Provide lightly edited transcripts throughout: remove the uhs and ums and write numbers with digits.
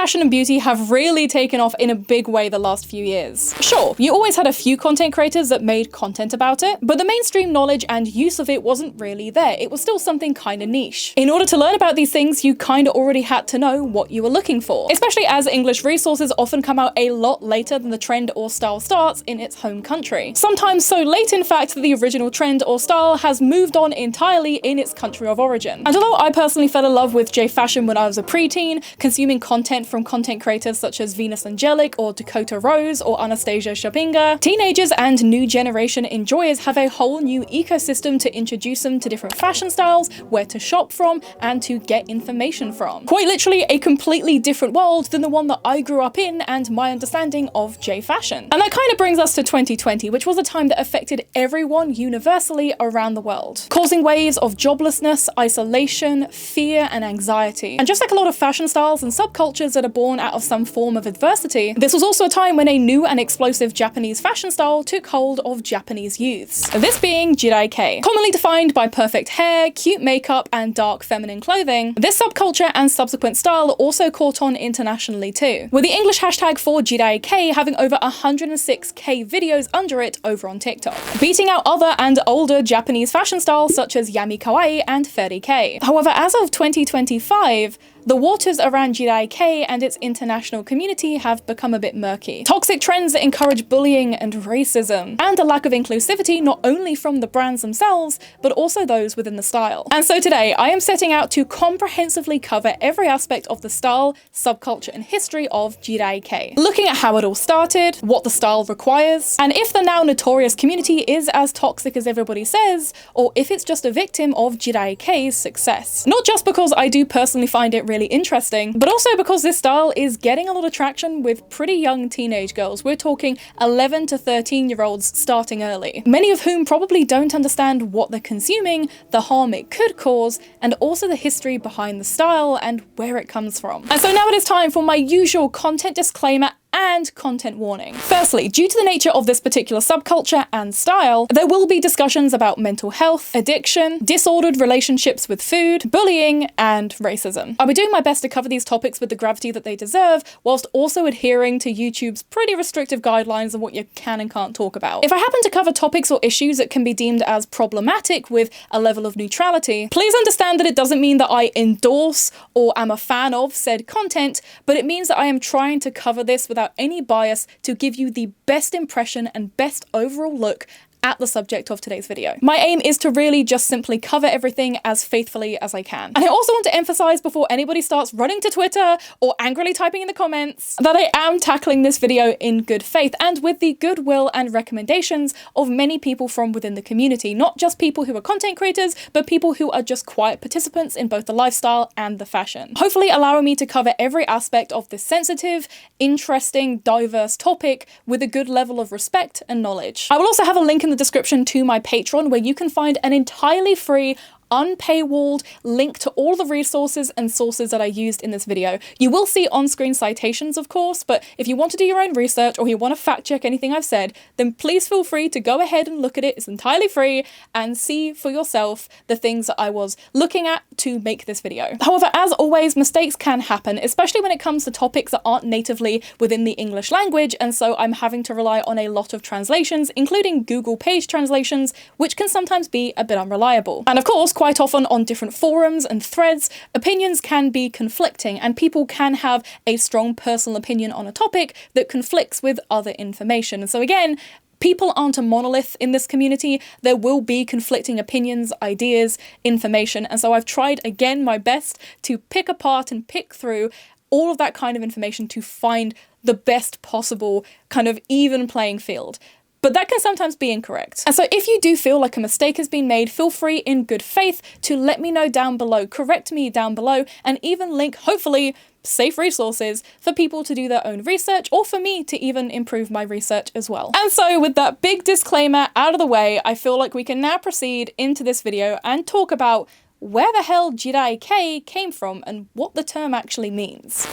fashion and beauty have really taken off in a big way the last few years. Sure, you always had a few content creators that made content about it, but the mainstream knowledge and use of it wasn't really there. It was still something kind of niche. In order to learn about these things, you kind of already had to know what you were looking for, especially as English resources often come out a lot later than the trend or style starts in its home country. Sometimes so late, in fact, that the original trend or style has moved on entirely in its country of origin. And although I personally fell in love with J fashion when I was a preteen, consuming content from content creators such as Venus Angelic or Dakota Rose or Anastasia Shapinga, teenagers and new generation enjoyers have a whole new ecosystem to introduce them to different fashion styles, where to shop from, and to get information from. Quite literally a completely different world than the one that I grew up in and my understanding of J fashion. And that kind of brings us to 2020, which was a time that affected everyone universally around the world, causing waves of joblessness, isolation, fear, and anxiety. And just like a lot of fashion styles and subcultures that are born out of some form of adversity, this was also a time when a new and explosive Japanese fashion style took hold of Japanese youths. This being Jirai Kei. Commonly defined by perfect hair, cute makeup, and dark feminine clothing, this subculture and subsequent style also caught on internationally too, with the English hashtag for Jirai Kei having over 106k videos under it over on TikTok, beating out other and older Japanese fashion styles such as Yami Kawaii and Fairy Kei. However, as of 2025, the waters around Jedi K and its international community have become a bit murky. Toxic trends that encourage bullying and racism, and a lack of inclusivity not only from the brands themselves, but also those within the style. And so today, I am setting out to comprehensively cover every aspect of the style, subculture, and history of Jedi K, looking at how it all started, what the style requires, and if the now notorious community is as toxic as everybody says, or if it's just a victim of Jedi K's success. Not just because I do personally find it really interesting, but also because this style is getting a lot of traction with pretty young teenage girls. We're talking 11 to 13-year-olds starting early, many of whom probably don't understand what they're consuming, the harm it could cause, and also the history behind the style and where it comes from. And so now it is time for my usual content disclaimer and content warning. Firstly, due to the nature of this particular subculture and style, there will be discussions about mental health, addiction, disordered relationships with food, bullying, and racism. I'll be doing my best to cover these topics with the gravity that they deserve, whilst also adhering to YouTube's pretty restrictive guidelines on what you can and can't talk about. If I happen to cover topics or issues that can be deemed as problematic with a level of neutrality, please understand that it doesn't mean that I endorse or am a fan of said content, but it means that I am trying to cover this without any bias to give you the best impression and best overall look at the subject of today's video. My aim is to really just simply cover everything as faithfully as I can. And I also want to emphasize before anybody starts running to Twitter or angrily typing in the comments that I am tackling this video in good faith and with the goodwill and recommendations of many people from within the community, not just people who are content creators, but people who are just quiet participants in both the lifestyle and the fashion. Hopefully allowing me to cover every aspect of this sensitive, interesting, diverse topic with a good level of respect and knowledge. I will also have a link in the description to my Patreon where you can find an entirely free unpaywalled link to all the resources and sources that I used in this video. You will see on-screen citations, of course, but if you want to do your own research or you want to fact check anything I've said, then please feel free to go ahead and look at it. It's entirely free and see for yourself the things that I was looking at to make this video. However, as always, mistakes can happen, especially when it comes to topics that aren't natively within the English language, and so I'm having to rely on a lot of translations, including Google page translations, which can sometimes be a bit unreliable. And of course, quite often on different forums and threads, opinions can be conflicting and people can have a strong personal opinion on a topic that conflicts with other information. And so again, people aren't a monolith in this community. There will be conflicting opinions, ideas, information. And so I've tried again my best to pick apart and pick through all of that kind of information to find the best possible kind of even playing field. But that can sometimes be incorrect. And so if you do feel like a mistake has been made, feel free in good faith to let me know down below, correct me down below, and even link, hopefully, safe resources for people to do their own research or for me to even improve my research as well. And so with that big disclaimer out of the way, I feel like we can now proceed into this video and talk about where the hell Jirai Kei came from and what the term actually means.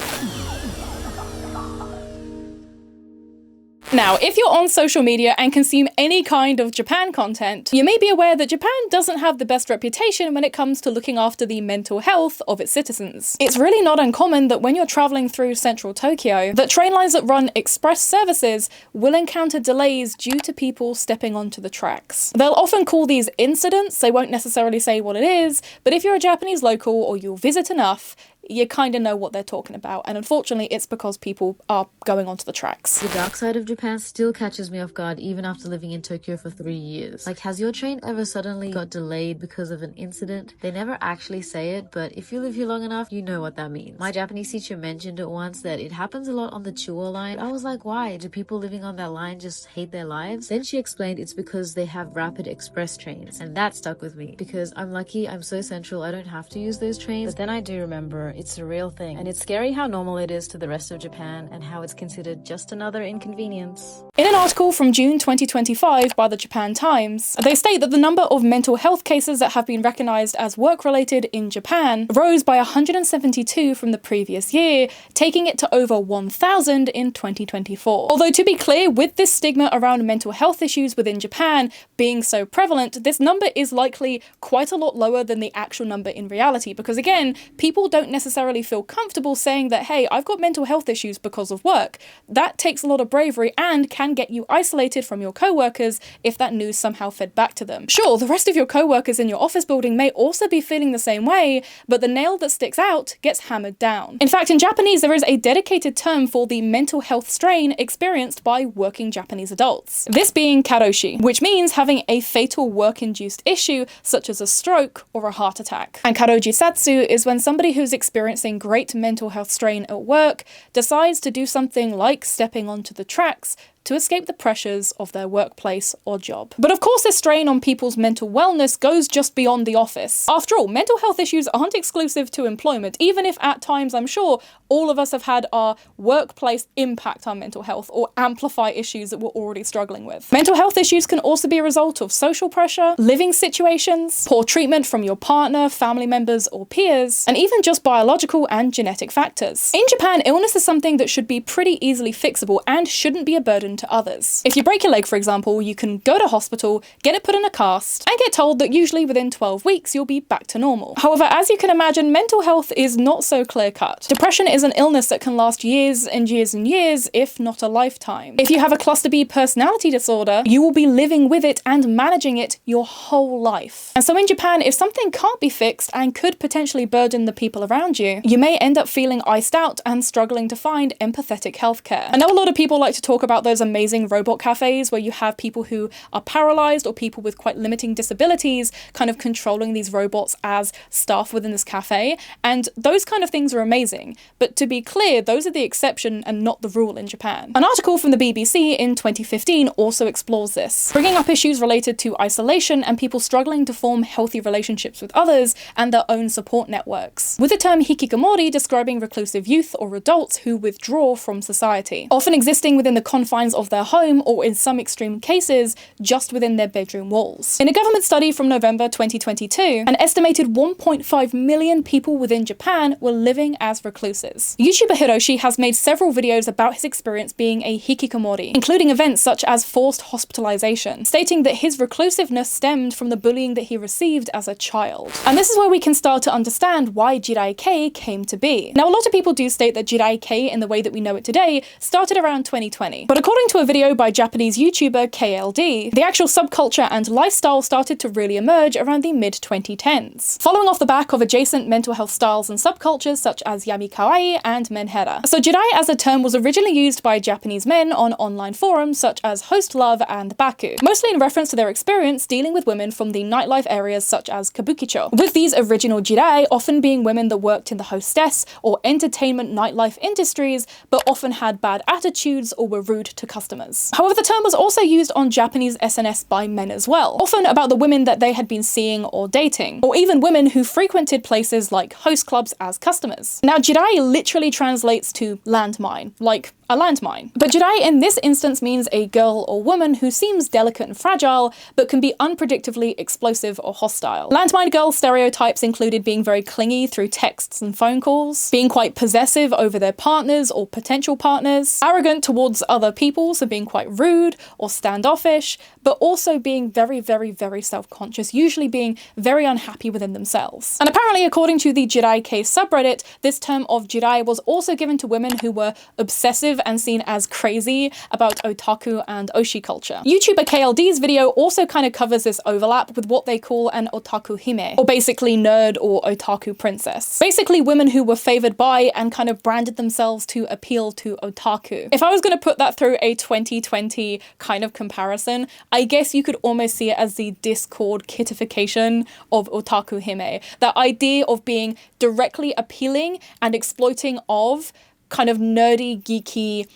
Now, if you're on social media and consume any kind of Japan content, you may be aware that Japan doesn't have the best reputation when it comes to looking after the mental health of its citizens. It's really not uncommon that when you're traveling through central Tokyo, that train lines that run express services will encounter delays due to people stepping onto the tracks. They'll often call these incidents, they won't necessarily say what it is, but if you're a Japanese local or you'll visit enough, you kind of know what they're talking about, and unfortunately it's because people are going onto the tracks. The dark side of Japan still catches me off guard even after living in Tokyo for 3 years. Like, has your train ever suddenly got delayed because of an incident? They never actually say it, but if you live here long enough, you know what that means. My Japanese teacher mentioned it once that it happens a lot on the Chuo line. I was like, why? Do people living on that line just hate their lives? Then she explained it's because they have rapid express trains, and that stuck with me because I'm lucky I'm so central I don't have to use those trains. But then I do remember it's a real thing, and it's scary how normal it is to the rest of Japan and how it's considered just another inconvenience. In an article from June 2025 by the Japan Times, they state that the number of mental health cases that have been recognized as work-related in Japan rose by 172 from the previous year, taking it to over 1,000 in 2024. Although, to be clear, with this stigma around mental health issues within Japan being so prevalent, this number is likely quite a lot lower than the actual number in reality, because again, people don't necessarily feel comfortable saying that, hey, I've got mental health issues because of work. That takes a lot of bravery and can get you isolated from your co-workers if that news somehow fed back to them. Sure, the rest of your co-workers in your office building may also be feeling the same way, but the nail that sticks out gets hammered down. In fact, in Japanese, there is a dedicated term for the mental health strain experienced by working Japanese adults. This being karoshi, which means having a fatal work-induced issue such as a stroke or a heart attack. And karojisatsu is when somebody who's experiencing great mental health strain at work decides to do something like stepping onto the tracks to escape the pressures of their workplace or job. But of course, this strain on people's mental wellness goes just beyond the office. After all, mental health issues aren't exclusive to employment, even if at times I'm sure all of us have had our workplace impact our mental health or amplify issues that we're already struggling with. Mental health issues can also be a result of social pressure, living situations, poor treatment from your partner, family members, or peers, and even just biological and genetic factors. In Japan, illness is something that should be pretty easily fixable and shouldn't be a burden to others. If you break your leg, for example, you can go to hospital, get it put in a cast, and get told that usually within 12 weeks you'll be back to normal. However, as you can imagine, mental health is not so clear-cut. Depression is an illness that can last years and years and years, if not a lifetime. If you have a cluster B personality disorder, you will be living with it and managing it your whole life. And so in Japan, if something can't be fixed and could potentially burden the people around you, you may end up feeling iced out and struggling to find empathetic healthcare. I know a lot of people like to talk about those amazing robot cafes where you have people who are paralyzed or people with quite limiting disabilities kind of controlling these robots as staff within this cafe, and those kind of things are amazing. But to be clear, those are the exception and not the rule in Japan. An article from the BBC in 2015 also explores this, bringing up issues related to isolation and people struggling to form healthy relationships with others and their own support networks, with the term hikikomori describing reclusive youth or adults who withdraw from society, often existing within the confines of their home or, in some extreme cases, just within their bedroom walls. In a government study from November 2022, an estimated 1.5 million people within Japan were living as recluses. YouTuber Hiroshi has made several videos about his experience being a hikikomori, including events such as forced hospitalization, stating that his reclusiveness stemmed from the bullying that he received as a child. And this is where we can start to understand why Jirai Kei came to be. Now, a lot of people do state that Jirai Kei, in the way that we know it today, started around 2020. But according to a video by Japanese YouTuber KLD, the actual subculture and lifestyle started to really emerge around the mid-2010s, following off the back of adjacent mental health styles and subcultures such as yami kawaii and menhera. So Jirai as a term was originally used by Japanese men on online forums such as Host Love and Baku, mostly in reference to their experience dealing with women from the nightlife areas such as kabukicho, with these original Jirai often being women that worked in the hostess or entertainment nightlife industries, but often had bad attitudes or were rude to customers. However, the term was also used on Japanese SNS by men as well, often about the women that they had been seeing or dating, or even women who frequented places like host clubs as customers. Now, Jirai literally translates to landmine, like a landmine. But Jirai in this instance means a girl or woman who seems delicate and fragile, but can be unpredictably explosive or hostile. Landmine girl stereotypes included being very clingy through texts and phone calls, being quite possessive over their partners or potential partners, arrogant towards other people, so being quite rude or standoffish, but also being very, very, very self-conscious, usually being very unhappy within themselves. And apparently, according to the Jirai Kei subreddit, this term of Jirai was also given to women who were obsessive and seen as crazy about otaku and oshi culture. YouTuber KLD's video also kind of covers this overlap with what they call an otaku hime, or basically nerd or otaku princess. Basically women who were favored by and kind of branded themselves to appeal to otaku. If I was going to put that through a 2020 kind of comparison, I guess you could almost see it as the Discord kitification of otaku hime. That idea of being directly appealing and exploiting of kind of nerdy, geeky,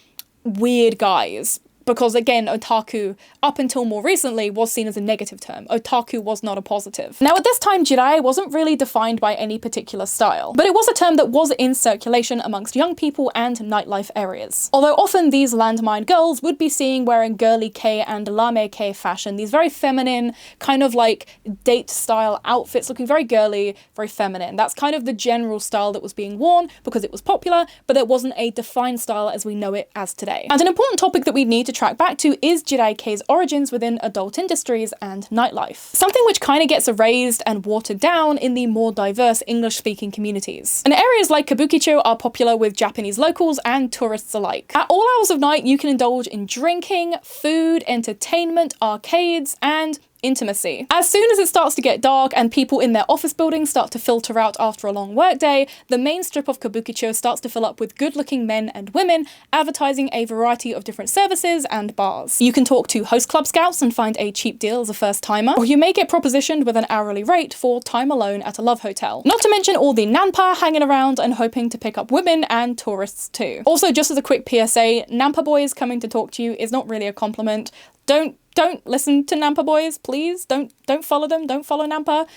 weird guys. Because again, otaku, up until more recently, was seen as a negative term. Otaku was not a positive. Now at this time, Jirai wasn't really defined by any particular style, but it was a term that was in circulation amongst young people and nightlife areas. Although often these landmine girls would be seen wearing girly K and lame K fashion, these very feminine, kind of like date style outfits, looking very girly, very feminine. That's kind of the general style that was being worn because it was popular, but there wasn't a defined style as we know it as today. And an important topic that we need to track back to is Jirai Kei's origins within adult industries and nightlife. Something which kind of gets erased and watered down in the more diverse English-speaking communities. And areas like Kabukicho are popular with Japanese locals and tourists alike. At all hours of night, you can indulge in drinking, food, entertainment, arcades, and intimacy. As soon as it starts to get dark and people in their office buildings start to filter out after a long workday, the main strip of Kabukicho starts to fill up with good-looking men and women advertising a variety of different services and bars. You can talk to host club scouts and find a cheap deal as a first-timer, or you may get propositioned with an hourly rate for time alone at a love hotel. Not to mention all the nanpa hanging around and hoping to pick up women and tourists too. Also, just as a quick PSA, nanpa boys coming to talk to you is not really a compliment. Don't listen to Nampa boys, please. Don't follow them. Don't follow Nampa.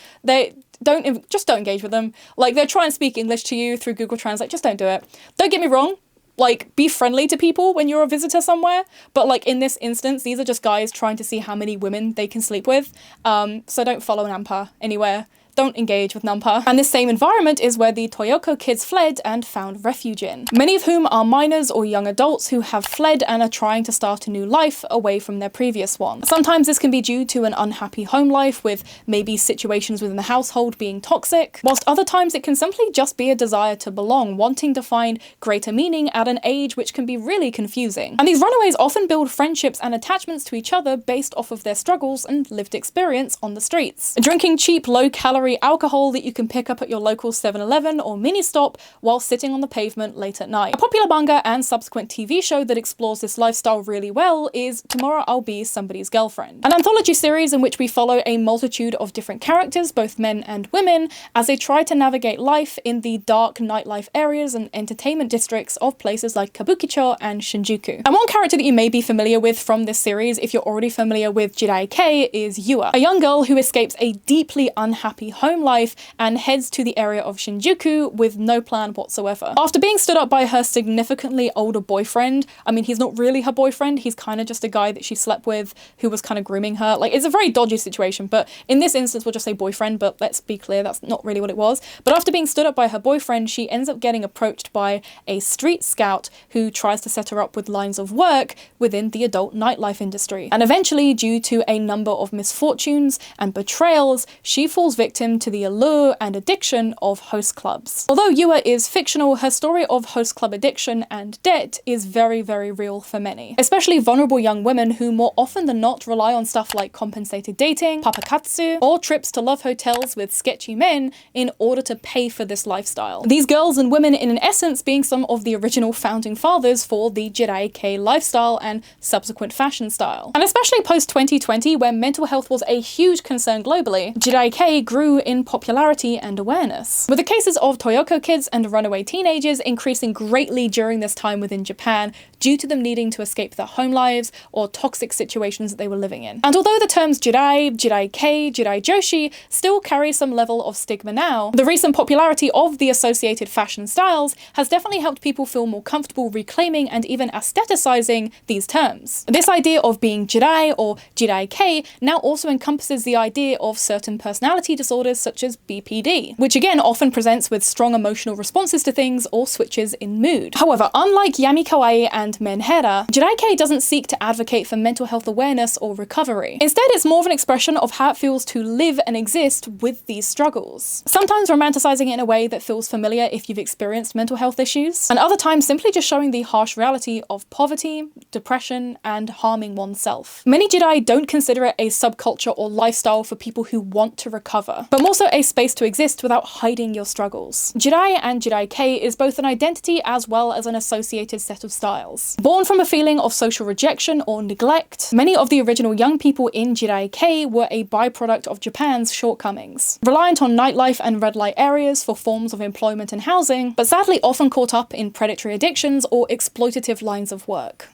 Just don't engage with them. Like, they're trying to speak English to you through Google Translate. Just don't do it. Don't get me wrong. Like, be friendly to people when you're a visitor somewhere. But like in this instance, these are just guys trying to see how many women they can sleep with. So don't follow Nampa anywhere. Don't engage with Nampa. And this same environment is where the Toyoko kids fled and found refuge in. Many of whom are minors or young adults who have fled and are trying to start a new life away from their previous one. Sometimes this can be due to an unhappy home life with maybe situations within the household being toxic, whilst other times it can simply just be a desire to belong, wanting to find greater meaning at an age which can be really confusing. And these runaways often build friendships and attachments to each other based off of their struggles and lived experience on the streets. Drinking cheap, low-calorie alcohol that you can pick up at your local 7-Eleven or mini stop while sitting on the pavement late at night. A popular manga and subsequent TV show that explores this lifestyle really well is Tomorrow I'll Be Somebody's Girlfriend, an anthology series in which we follow a multitude of different characters, both men and women, as they try to navigate life in the dark nightlife areas and entertainment districts of places like Kabukicho and Shinjuku. And one character that you may be familiar with from this series, if you're already familiar with Jirai Kei, is Yua, a young girl who escapes a deeply unhappy home life and heads to the area of Shinjuku with no plan whatsoever. After being stood up by her significantly older boyfriend, I mean, he's not really her boyfriend, he's kind of just a guy that she slept with who was kind of grooming her. Like, it's a very dodgy situation, but in this instance, we'll just say boyfriend, but let's be clear, that's not really what it was. But after being stood up by her boyfriend, she ends up getting approached by a street scout who tries to set her up with lines of work within the adult nightlife industry. And eventually, due to a number of misfortunes and betrayals, she falls victim to the allure and addiction of host clubs. Although Yua is fictional, her story of host club addiction and debt is very, very real for many, especially vulnerable young women who more often than not rely on stuff like compensated dating, papakatsu, or trips to love hotels with sketchy men in order to pay for this lifestyle. These girls and women in essence being some of the original founding fathers for the Jirai Kei lifestyle and subsequent fashion style. And especially post 2020, where mental health was a huge concern globally, Jirai Kei grew grew in popularity and awareness, with the cases of Toyoko kids and runaway teenagers increasing greatly during this time within Japan due to them needing to escape their home lives or toxic situations that they were living in. And although the terms Jirai, Jirai Kei, Jirai Joshi still carry some level of stigma now, the recent popularity of the associated fashion styles has definitely helped people feel more comfortable reclaiming and even aestheticizing these terms. This idea of being Jirai or Jirai Kei now also encompasses the idea of certain personality disorders such as BPD, which again often presents with strong emotional responses to things or switches in mood. However, unlike Yami Kawaii and Menhera, Jirai Kei doesn't seek to advocate for mental health awareness or recovery. Instead, it's more of an expression of how it feels to live and exist with these struggles. Sometimes romanticizing it in a way that feels familiar if you've experienced mental health issues, and other times simply just showing the harsh reality of poverty, depression, and harming oneself. Many Jedi don't consider it a subculture or lifestyle for people who want to recover, but more so a space to exist without hiding your struggles. Jirai and Jirai Kei is both an identity as well as an associated set of styles. Born from a feeling of social rejection or neglect, many of the original young people in Jirai Kei were a byproduct of Japan's shortcomings, reliant on nightlife and red light areas for forms of employment and housing, but sadly often caught up in predatory addictions or exploitative lines of work.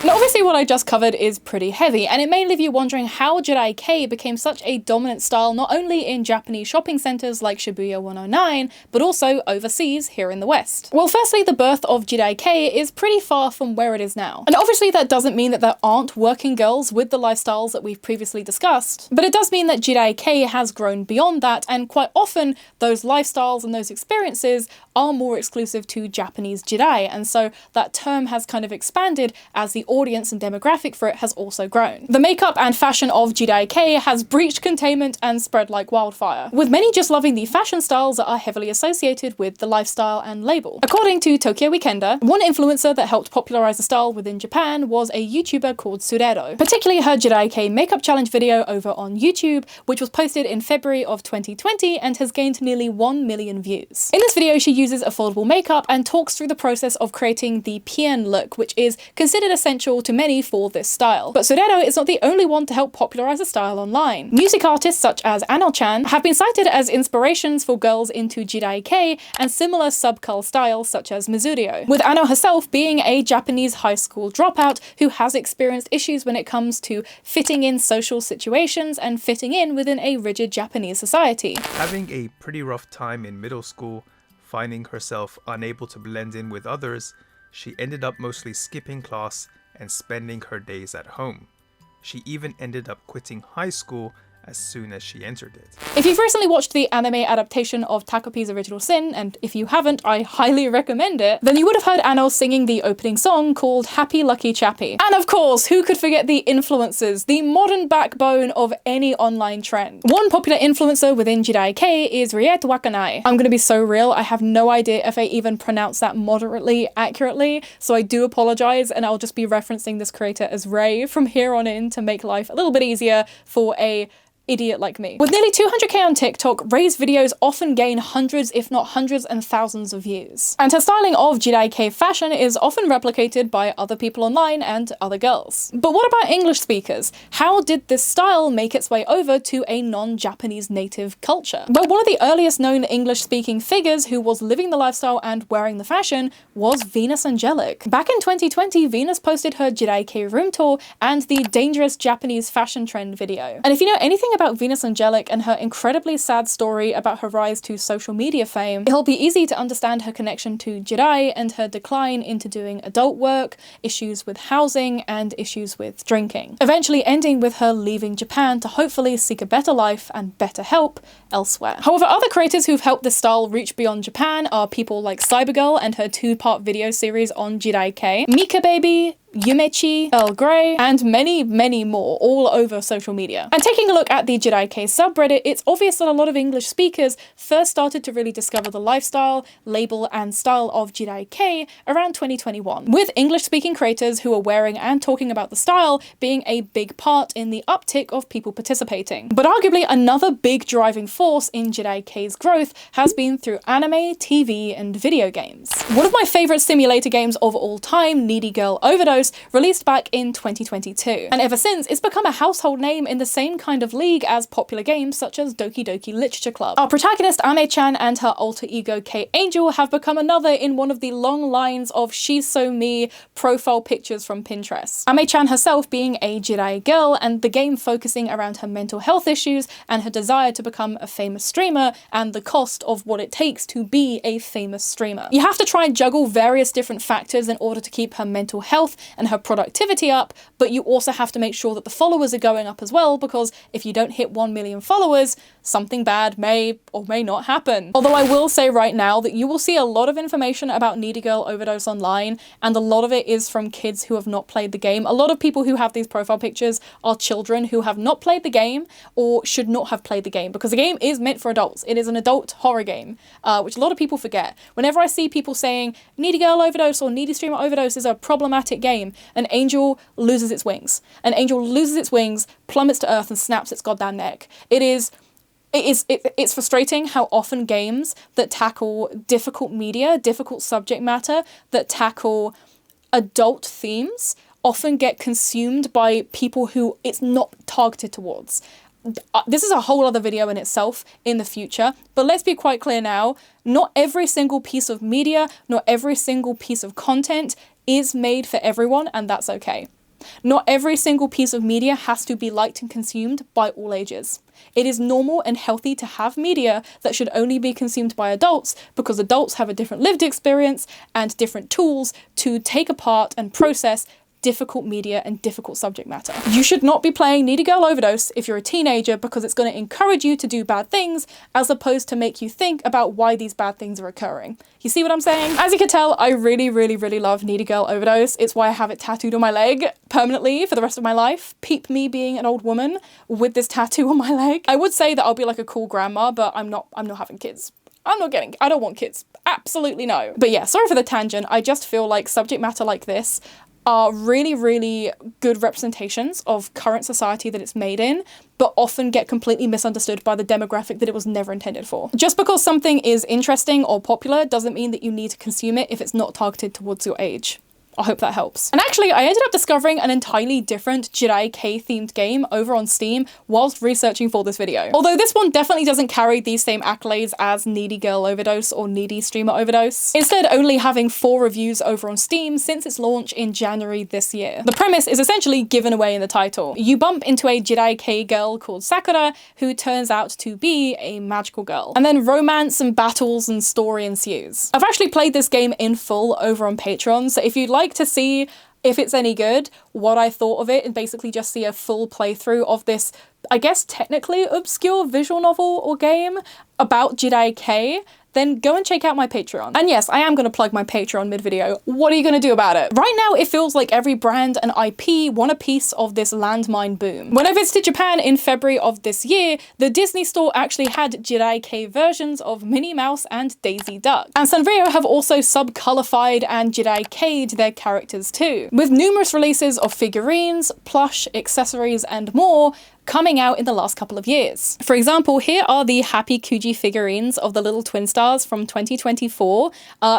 Now obviously what I just covered is pretty heavy, and it may leave you wondering how Jirai Kei became such a dominant style not only in Japanese shopping centres like Shibuya 109, but also overseas here in the West. Well, firstly, the birth of Jirai Kei is pretty far from where it is now. And obviously that doesn't mean that there aren't working girls with the lifestyles that we've previously discussed, but it does mean that Jirai Kei has grown beyond that, and quite often those lifestyles and those experiences are more exclusive to Japanese Jedi, and so that term has kind of expanded as the audience and demographic for it has also grown. The makeup and fashion of Jedi K has breached containment and spread like wildfire, with many just loving the fashion styles that are heavily associated with the lifestyle and label. According to Tokyo Weekender, one influencer that helped popularize the style within Japan was a YouTuber called Surero, particularly her Jedi K makeup challenge video over on YouTube, which was posted in February of 2020 and has gained nearly 1 million views. In this video, she uses affordable makeup and talks through the process of creating the PN look, which is considered essential to many for this style. But Surero is not the only one to help popularize the style online. Music artists such as Anil-chan have been cited as inspirations for girls into Jedi K and similar subcult styles such as Mizurio, with Anil herself being a Japanese high school dropout who has experienced issues when it comes to fitting in social situations and fitting in within a rigid Japanese society. Having a pretty rough time in middle school, finding herself unable to blend in with others, she ended up mostly skipping class and spending her days at home. She even ended up quitting high school as soon as she entered it. If you've recently watched the anime adaptation of Takopi's Original Sin, and if you haven't, I highly recommend it, then you would have heard Anil singing the opening song called Happy Lucky Chappy. And of course, who could forget the influencers, the modern backbone of any online trend. One popular influencer within Jedi K is Riet Wakanai. I'm gonna be so real, I have no idea if I even pronounce that moderately accurately, so I do apologize, and I'll just be referencing this creator as Ray from here on in to make life a little bit easier for a idiot like me. With nearly 200k on TikTok, Ray's videos often gain hundreds, if not hundreds and thousands of views. And her styling of Jedi K fashion is often replicated by other people online and other girls. But what about English speakers? How did this style make its way over to a non-Japanese native culture? Well, one of the earliest known English-speaking figures who was living the lifestyle and wearing the fashion was Venus Angelic. Back in 2020, Venus posted her Jedi K room tour and the Dangerous Japanese Fashion Trend video. And if you know anything about Venus Angelic and her incredibly sad story about her rise to social media fame, it'll be easy to understand her connection to Jedi and her decline into doing adult work, issues with housing, and issues with drinking, eventually ending with her leaving Japan to hopefully seek a better life and better help elsewhere. However, other creators who've helped this style reach beyond Japan are people like Cybergirl and her 2-part video series on Jedi K, Mika Baby, Yumechi, Earl Grey, and many, many more all over social media. And taking a look at the Jedi K subreddit, it's obvious that a lot of English speakers first started to really discover the lifestyle, label, and style of Jedi K around 2021, with English-speaking creators who are wearing and talking about the style being a big part in the uptick of people participating. But arguably another big driving force in Jedi K's growth has been through anime, TV, and video games. One of my favorite simulator games of all time, Needy Girl Overdose, Overdose, released back in 2022. And ever since, it's become a household name in the same kind of league as popular games such as Doki Doki Literature Club. Our protagonist Ame-chan and her alter ego Kei Angel have become another in one of the long lines of She's So Me profile pictures from Pinterest. Ame-chan herself being a Jirai girl, and the game focusing around her mental health issues and her desire to become a famous streamer and the cost of what it takes to be a famous streamer. You have to try and juggle various different factors in order to keep her mental health and her productivity up, but you also have to make sure that the followers are going up as well, because if you don't hit 1 million followers, something bad may or may not happen. Although I will say right now that you will see a lot of information about Needy Girl Overdose online, and a lot of it is from kids who have not played the game. A lot of people who have these profile pictures are children who have not played the game or should not have played the game, because the game is meant for adults. It is an adult horror game, which a lot of people forget. Whenever I see people saying Needy Girl Overdose or Needy Streamer Overdose is a problematic game, an angel loses its wings. An angel loses its wings, plummets to earth, and snaps its goddamn neck. It's frustrating how often games that tackle difficult media, difficult subject matter, that tackle adult themes often get consumed by people who it's not targeted towards. This is a whole other video in itself in the future, but let's be quite clear now, not every single piece of media, not every single piece of content is made for everyone, and that's okay. Not every single piece of media has to be liked and consumed by all ages. It is normal and healthy to have media that should only be consumed by adults, because adults have a different lived experience and different tools to take apart and process difficult media and difficult subject matter. You should not be playing Needy Girl Overdose if you're a teenager, because it's going to encourage you to do bad things as opposed to make you think about why these bad things are occurring. You see what I'm saying? As you can tell, I really, really, really love Needy Girl Overdose. It's why I have it tattooed on my leg permanently for the rest of my life. Peep me being an old woman with this tattoo on my leg. I would say that I'll be like a cool grandma, but I'm not having kids. I don't want kids. Absolutely no. But yeah, sorry for the tangent. I just feel like subject matter like this are really, really good representations of current society that it's made in, but often get completely misunderstood by the demographic that it was never intended for. Just because something is interesting or popular doesn't mean that you need to consume it if it's not targeted towards your age. I hope that helps. And actually, I ended up discovering an entirely different Jirai Kei themed game over on Steam whilst researching for this video. Although this one definitely doesn't carry these same accolades as Needy Girl Overdose or Needy Streamer Overdose, instead only having 4 reviews over on Steam since its launch in January this year. The premise is essentially given away in the title. You bump into a Jirai Kei girl called Sakura who turns out to be a magical girl. And then romance and battles and story ensues. I've actually played this game in full over on Patreon, so if you'd like to see if it's any good, what I thought of it, and basically just see a full playthrough of this, I guess technically obscure visual novel or game about Jedi K, then go and check out my Patreon. And yes, I am going to plug my Patreon mid-video. What are you going to do about it? Right now, it feels like every brand and IP want a piece of this landmine boom. When I visited Japan in February of this year, the Disney store actually had Jirai Kei versions of Minnie Mouse and Daisy Duck. And Sanrio have also sub-colorified and Jirai K'd their characters too, with numerous releases of figurines, plush, accessories, and more coming out in the last couple of years. For example, here are the Happy Kuji figurines of the little twin stars from 2024.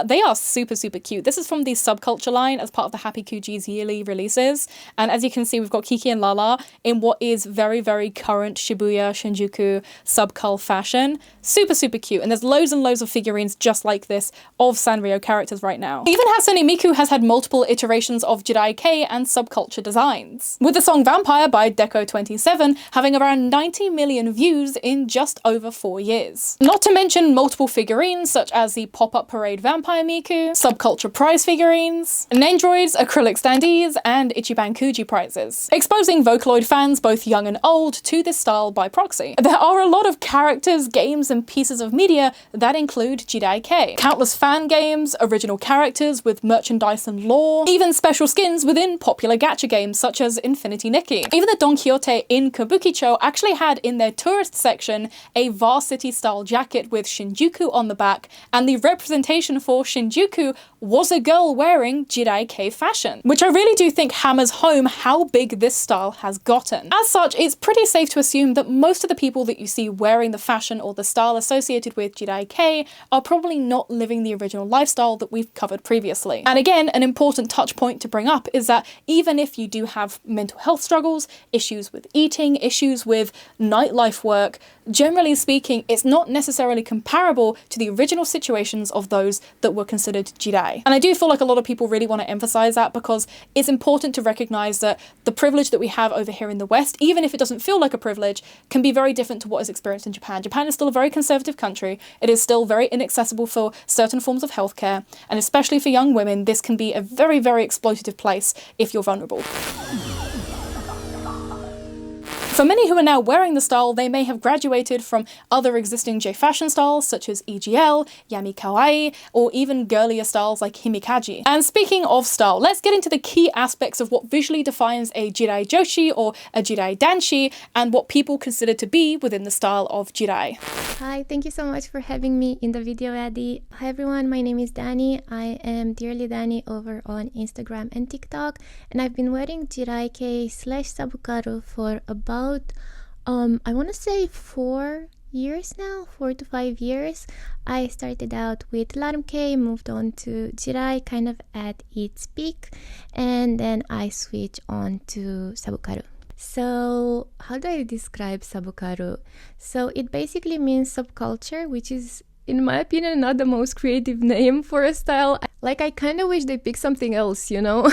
They are super, super cute. This is from the Subculture line as part of the Happy Kuji's yearly releases. And as you can see, we've got Kiki and Lala in what is very, very current Shibuya, Shinjuku, subcul fashion. Super, super cute. And there's loads and loads of figurines just like this of Sanrio characters right now. Even Hatsune Miku has had multiple iterations of Jirai Kei and subculture designs, with the song Vampire by Deco27 having around 90 million views in just over 4 years. Not to mention multiple figurines such as the Pop-Up Parade Vampire Miku, Subculture prize figurines, Nendroids, acrylic standees, and Ichiban Kuji prizes, exposing Vocaloid fans both young and old to this style by proxy. There are a lot of characters, games, and pieces of media that include Jedi K. Countless fan games, original characters with merchandise and lore, even special skins within popular gacha games such as Infinity Nikki. Even the Don Quixote in kabukicho actually had in their tourist section a varsity-style jacket with Shinjuku on the back, and the representation for Shinjuku was a girl wearing Jirai Kei fashion, which I really do think hammers home how big this style has gotten. As such, it's pretty safe to assume that most of the people that you see wearing the fashion or the style associated with Jirai Kei are probably not living the original lifestyle that we've covered previously. And again, an important touch point to bring up is that even if you do have mental health struggles, issues with eating, issues with nightlife work, generally speaking, it's not necessarily comparable to the original situations of those that were considered Jirai. And I do feel like a lot of people really want to emphasize that, because it's important to recognize that the privilege that we have over here in the West, even if it doesn't feel like a privilege, can be very different to what is experienced in Japan. Japan is still a very conservative country. It is still very inaccessible for certain forms of healthcare, and especially for young women, this can be a very, very exploitative place if you're vulnerable. For many who are now wearing the style, they may have graduated from other existing J fashion styles such as EGL, Yami Kawaii, or even girlier styles like Himikaji. And speaking of style, let's get into the key aspects of what visually defines a Jirai Joshi or a Jirai Danshi, and what people consider to be within the style of Jirai. Hi, thank you so much for having me in the video, Addy. Hi everyone, my name is Dani. I am Dearly Dani over on Instagram and TikTok, and I've been wearing Jirai Kei / Sabukaru for about I want to say 4 years now, 4 to 5 years. I started out with Larum Kei, moved on to Jirai kind of at its peak, and then I switched on to Sabukaru. So how do I describe Sabukaru? So it basically means subculture, which is, in my opinion, not the most creative name for a style. Like, I kind of wish they picked something else, you know,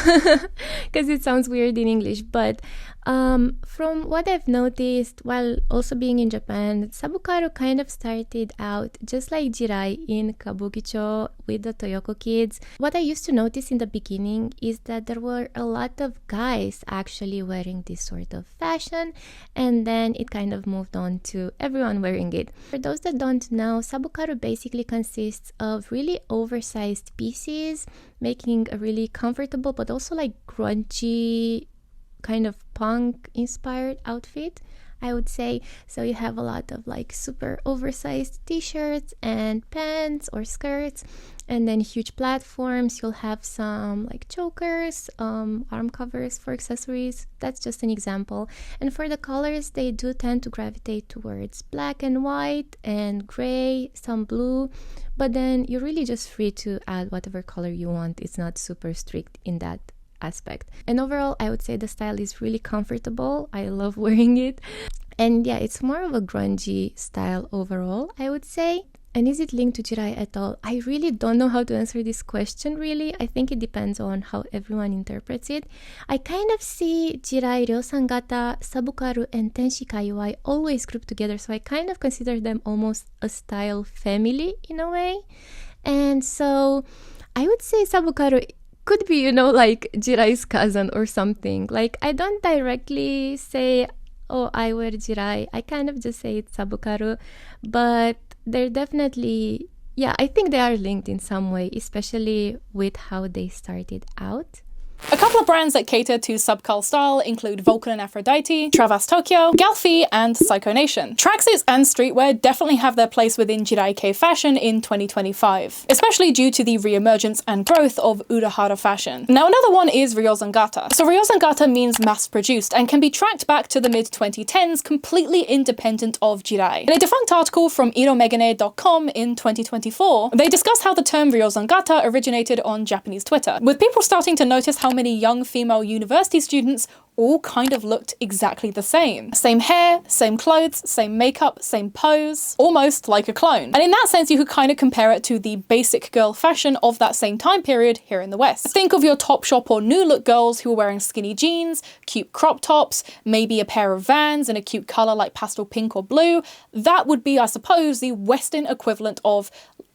because it sounds weird in English. But from what I've noticed while also being in Japan, Sabukaru kind of started out just like Jirai in Kabukicho with the Toyoko kids. What I used to notice in the beginning is that there were a lot of guys actually wearing this sort of fashion, and then it kind of moved on to everyone wearing it. For those that don't know, Sabukaru basically consists of really oversized pieces, making a really comfortable but also like grungy kind of punk inspired outfit, I would say. So you have a lot of like super oversized t-shirts and pants or skirts, and then huge platforms. You'll have some like chokers, arm covers for accessories. That's just an example. And for the colors, they do tend to gravitate towards black and white and gray, some blue, but then you're really just free to add whatever color you want. It's not super strict in that aspect. And overall, I would say the style is really comfortable. I love wearing it. And yeah, it's more of a grungy style overall, I would say. And is it linked to Jirai at all? I really don't know how to answer this question, really. I think it depends on how everyone interprets it. I kind of see Jirai, Ryosan-gata, Sabukaru, and Tenshi Kaiwai always grouped together, so I kind of consider them almost a style family in a way. And so I would say Sabukaru could be, you know, like Jirai's cousin or something. Like, I don't directly say, oh, I wear Jirai. I kind of just say it's Sabukaru, but they're definitely, yeah, I think they are linked in some way, especially with how they started out. A couple of brands that cater to subcult style include Vulcan and Aphrodite, Travas Tokyo, Galfi, and Psycho Nation. Tracksuits and streetwear definitely have their place within Jirai Kei fashion in 2025, especially due to the re-emergence and growth of Urahara fashion. Now another one is Ryosan-gata. So Ryosan-gata means mass-produced and can be tracked back to the mid-2010s, completely independent of Jirai. In a defunct article from iromegane.com in 2024, they discuss how the term Ryosan-gata originated on Japanese Twitter, with people starting to notice how many young female university students all kind of looked exactly the same. Same hair, same clothes, same makeup, same pose, almost like a clone. And in that sense, you could kind of compare it to the basic girl fashion of that same time period here in the West. Think of your Topshop or New Look girls who are wearing skinny jeans, cute crop tops, maybe a pair of Vans in a cute color like pastel pink or blue. That would be, I suppose, the Western equivalent of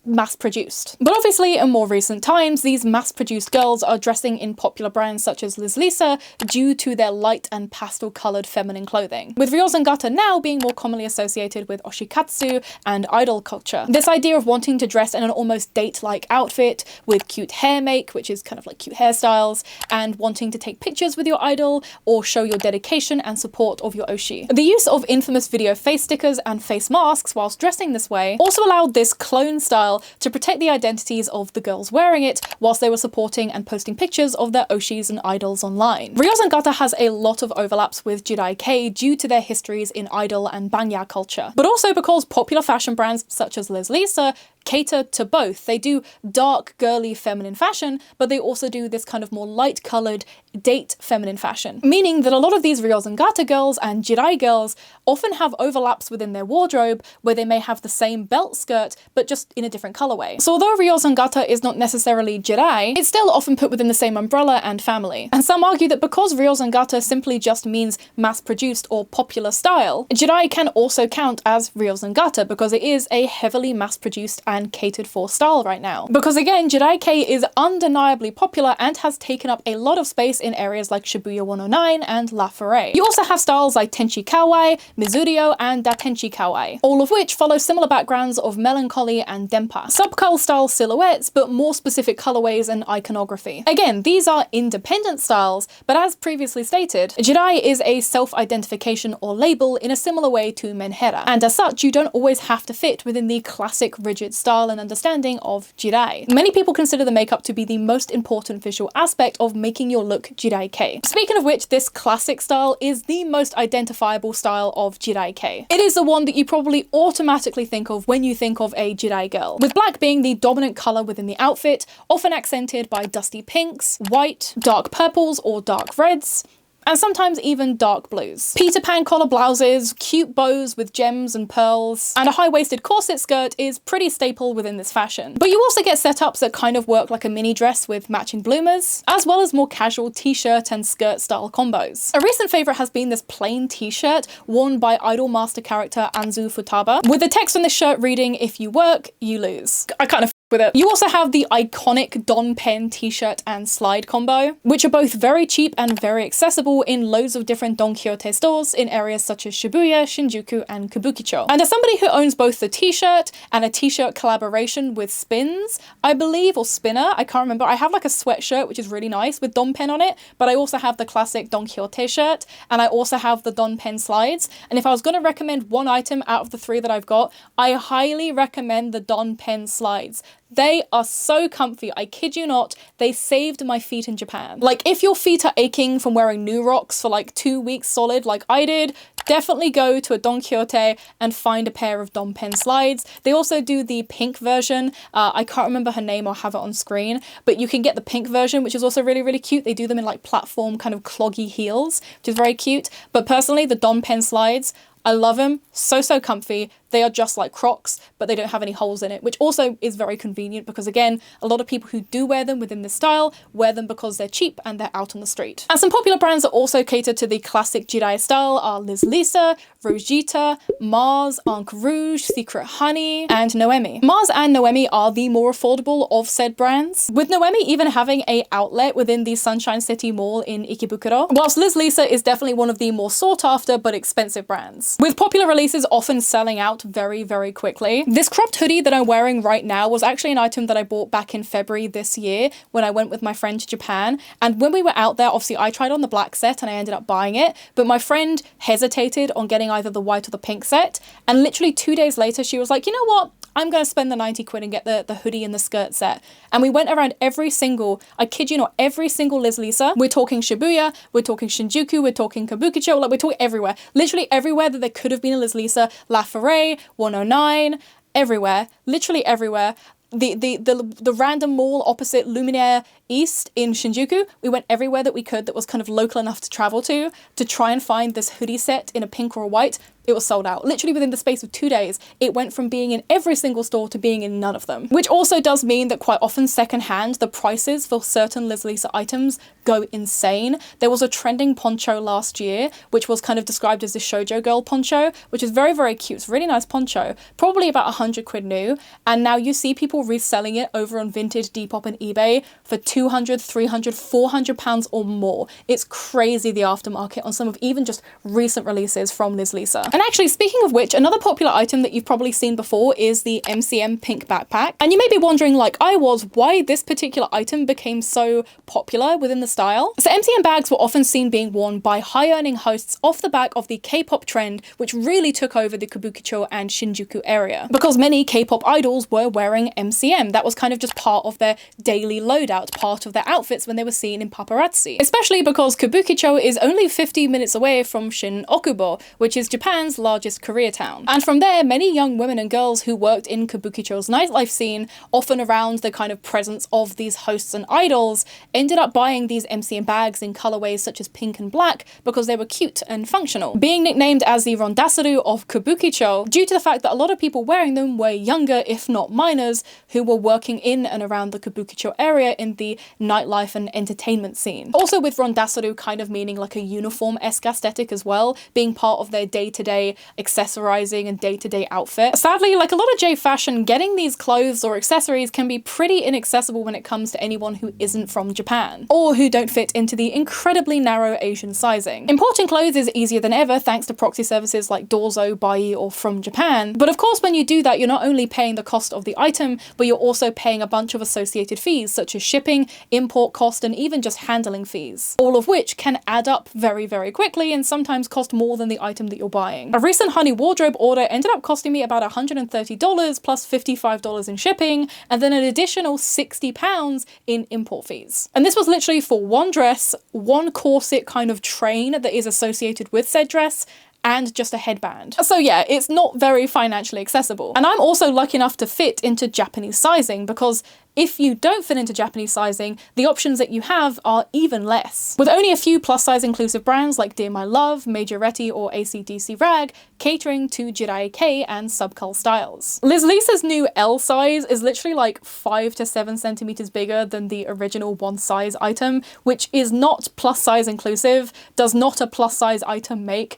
mass-produced. But obviously, in more recent times, these mass-produced girls are dressing in popular brands such as Liz Lisa due to their light and pastel-colored feminine clothing, with Ryozengata now being more commonly associated with oshikatsu and idol culture. This idea of wanting to dress in an almost date-like outfit with cute hair make, which is kind of like cute hairstyles, and wanting to take pictures with your idol or show your dedication and support of your oshi. The use of infamous video face stickers and face masks whilst dressing this way also allowed this clone style to protect the identities of the girls wearing it whilst they were supporting and posting pictures of their oshis and idols online. Ryozengata has a lot of overlaps with Jirai Kei due to their histories in idol and banya culture, but also because popular fashion brands such as Liz Lisa cater to both. They do dark, girly, feminine fashion, but they also do this kind of more light-colored, date feminine fashion, meaning that a lot of these Ryozengata girls and Jirai girls often have overlaps within their wardrobe where they may have the same belt skirt, but just in a different colorway. So although Ryozengata is not necessarily Jirai, it's still often put within the same umbrella and family. And some argue that because Ryozengata simply just means mass-produced or popular style, Jirai can also count as Ryozengata because it is a heavily mass-produced and catered for style right now. Because again, Jedi K is undeniably popular and has taken up a lot of space in areas like Shibuya 109 and La Forêt. You also have styles like Tenchi Kawaii, Mizurio, and Datenchi Kawaii, all of which follow similar backgrounds of melancholy and denpa. Subcul style silhouettes, but more specific colorways and iconography. Again, these are independent styles, but as previously stated, Jedi is a self-identification or label in a similar way to Menhera, and as such, you don't always have to fit within the classic rigid style and understanding of Jirai. Many people consider the makeup to be the most important visual aspect of making your look Jirai Kei. Speaking of which, this classic style is the most identifiable style of Jirai Kei. It is the one that you probably automatically think of when you think of a Jirai girl, with black being the dominant color within the outfit, often accented by dusty pinks, white, dark purples or dark reds, and sometimes even dark blues. Peter Pan collar blouses, cute bows with gems and pearls, and a high-waisted corset skirt is pretty staple within this fashion. But you also get setups that kind of work like a mini dress with matching bloomers, as well as more casual t-shirt and skirt style combos. A recent favorite has been this plain t-shirt worn by Idol Master character Anzu Futaba, with the text on this shirt reading, "If you work, you lose." I kind of with it. You also have the iconic Don Pen t-shirt and slide combo, which are both very cheap and very accessible in loads of different Don Quixote stores in areas such as Shibuya, Shinjuku, and Kabukicho. And as somebody who owns both the t-shirt and a t-shirt collaboration with Spins, I believe, or Spinner, I can't remember, I have like a sweatshirt which is really nice with Don Pen on it, but I also have the classic Don Quixote shirt, and I also have the Don Pen slides. And if I was going to recommend one item out of the three that I've got, I highly recommend the Don Pen slides. They are so comfy, I kid you not, they saved my feet in Japan. Like, if your feet are aching from wearing New Rocks for like 2 weeks solid like I did, definitely go to a Don Quixote and find a pair of Don Pen slides. They also do the pink version. I can't remember her name or have it on screen, but you can get the pink version, which is also really, really cute. They do them in like platform kind of cloggy heels, which is very cute. But personally, the Don Pen slides, I love them. So comfy. They are just like Crocs, but they don't have any holes in it, which also is very convenient because, again, a lot of people who do wear them within this style wear them because they're cheap and they're out on the street. And some popular brands that also cater to the classic Jirai style are Liz Lisa, Rosita, Mars, Ankh Rouge, Secret Honey, and Noemi. Mars and Noemi are the more affordable of said brands, with Noemi even having an outlet within the Sunshine City Mall in Ikebukuro, whilst Liz Lisa is definitely one of the more sought after but expensive brands, with popular releases often selling out very quickly. This cropped hoodie that I'm wearing right now was actually an item that I bought back in February this year when I went with my friend to Japan, and when we were out there, obviously I tried on the black set and I ended up buying it, but my friend hesitated on getting either the white or the pink set, and literally 2 days later she was like, you know what, I'm gonna spend the 90 quid and get the hoodie and the skirt set. And we went around every single, I kid you not, every single Liz Lisa. We're talking Shibuya, we're talking Shinjuku, we're talking Kabukicho, like we're talking everywhere. Literally everywhere that there could have been a Liz Lisa. La Forêt, 109, everywhere, literally everywhere. The random mall opposite Luminaire East in Shinjuku, we went everywhere that we could that was kind of local enough to travel to try and find this hoodie set in a pink or a white. it was sold out. Literally within the space of 2 days, it went from being in every single store to being in none of them. Which also does mean that quite often secondhand, the prices for certain Liz Lisa items go insane. There was a trending poncho last year, which was kind of described as the shoujo girl poncho, which is very, very cute. It's a really nice poncho, probably about 100 quid new. And now you see people reselling it over on Vinted, Depop and eBay for 200, 300, 400 pounds or more. It's crazy, the aftermarket on some of even just recent releases from Liz Lisa. And actually, speaking of which, another popular item that you've probably seen before is the MCM pink backpack. And you may be wondering, like I was, why this particular item became so popular within the style. So MCM bags were often seen being worn by high-earning hosts off the back of the K-pop trend, which really took over the Kabukicho and Shinjuku area. Because many K-pop idols were wearing MCM. That was kind of just part of their daily loadout, part of their outfits when they were seen in paparazzi. Especially because Kabukicho is only 50 minutes away from Shin-Okubo, which is Japan's largest career town. And from there, many young women and girls who worked in Kabukicho's nightlife scene, often around the kind of presence of these hosts and idols, ended up buying these MCM bags in colorways such as pink and black because they were cute and functional. Being nicknamed as the Rondasaru of Kabukicho due to the fact that a lot of people wearing them were younger, if not minors, who were working in and around the Kabukicho area in the nightlife and entertainment scene. Also with Rondasaru kind of meaning like a uniform-esque aesthetic as well, being part of their day-to-day accessorizing and day-to-day outfit. Sadly, like a lot of J fashion, getting these clothes or accessories can be pretty inaccessible when it comes to anyone who isn't from Japan, or who don't fit into the incredibly narrow Asian sizing. Importing clothes is easier than ever thanks to proxy services like Dorzo, Bai, or From Japan, but of course when you do that, you're not only paying the cost of the item, but you're also paying a bunch of associated fees such as shipping, import cost, and even just handling fees, all of which can add up very, very quickly and sometimes cost more than the item that you're buying. A recent Honey wardrobe order ended up costing me about $130 plus $55 in shipping, and then an additional £60 in import fees. And this was literally for one dress, one corset kind of train that is associated with said dress, and just a headband. So yeah, it's not very financially accessible. And I'm also lucky enough to fit into Japanese sizing, because if you don't fit into Japanese sizing, the options that you have are even less. With only a few plus size inclusive brands like Dear My Love, Majoretti, or ACDC Rag catering to Jirai Kei and subcult styles. Liz Lisa's new L size is literally like 5 to 7 centimeters bigger than the original one size item, which is not plus size inclusive, does not a plus size item make.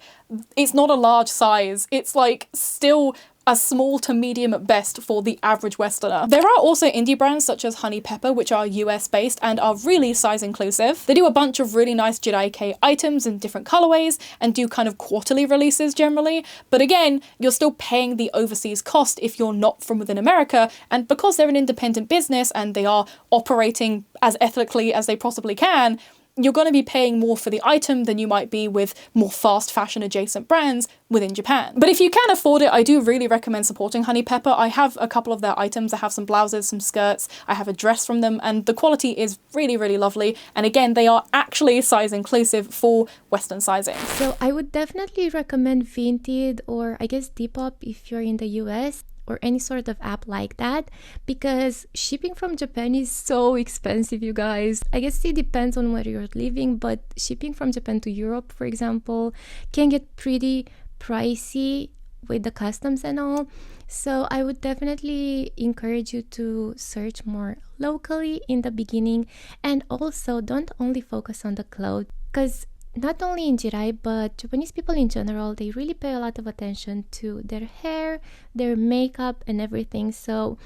It's not a large size. It's like still a small to medium at best for the average Westerner. There are also indie brands such as Honey Pepper, which are US based and are really size inclusive. They do a bunch of really nice Jedi K items in different colorways and do kind of quarterly releases generally. But again, you're still paying the overseas cost if you're not from within America. And because they're an independent business and they are operating as ethically as they possibly can, you're going to be paying more for the item than you might be with more fast fashion adjacent brands within Japan. But if you can afford it, I do really recommend supporting Honey Pepper. I have a couple of their items. I have some blouses, some skirts, I have a dress from them, and the quality is really, really lovely. And again, they are actually size inclusive for Western sizing. So I would definitely recommend Vinted or I guess Depop if you're in the US, or any sort of app like that, because shipping from Japan is so expensive, you guys. I guess it depends on where you're living, but shipping from Japan to Europe, for example, can get pretty pricey with the customs and all. So I would definitely encourage you to search more locally in the beginning, and also don't only focus on the clothes, because not only in Jirai, but Japanese people in general, they really pay a lot of attention to their hair, their makeup, and everything. So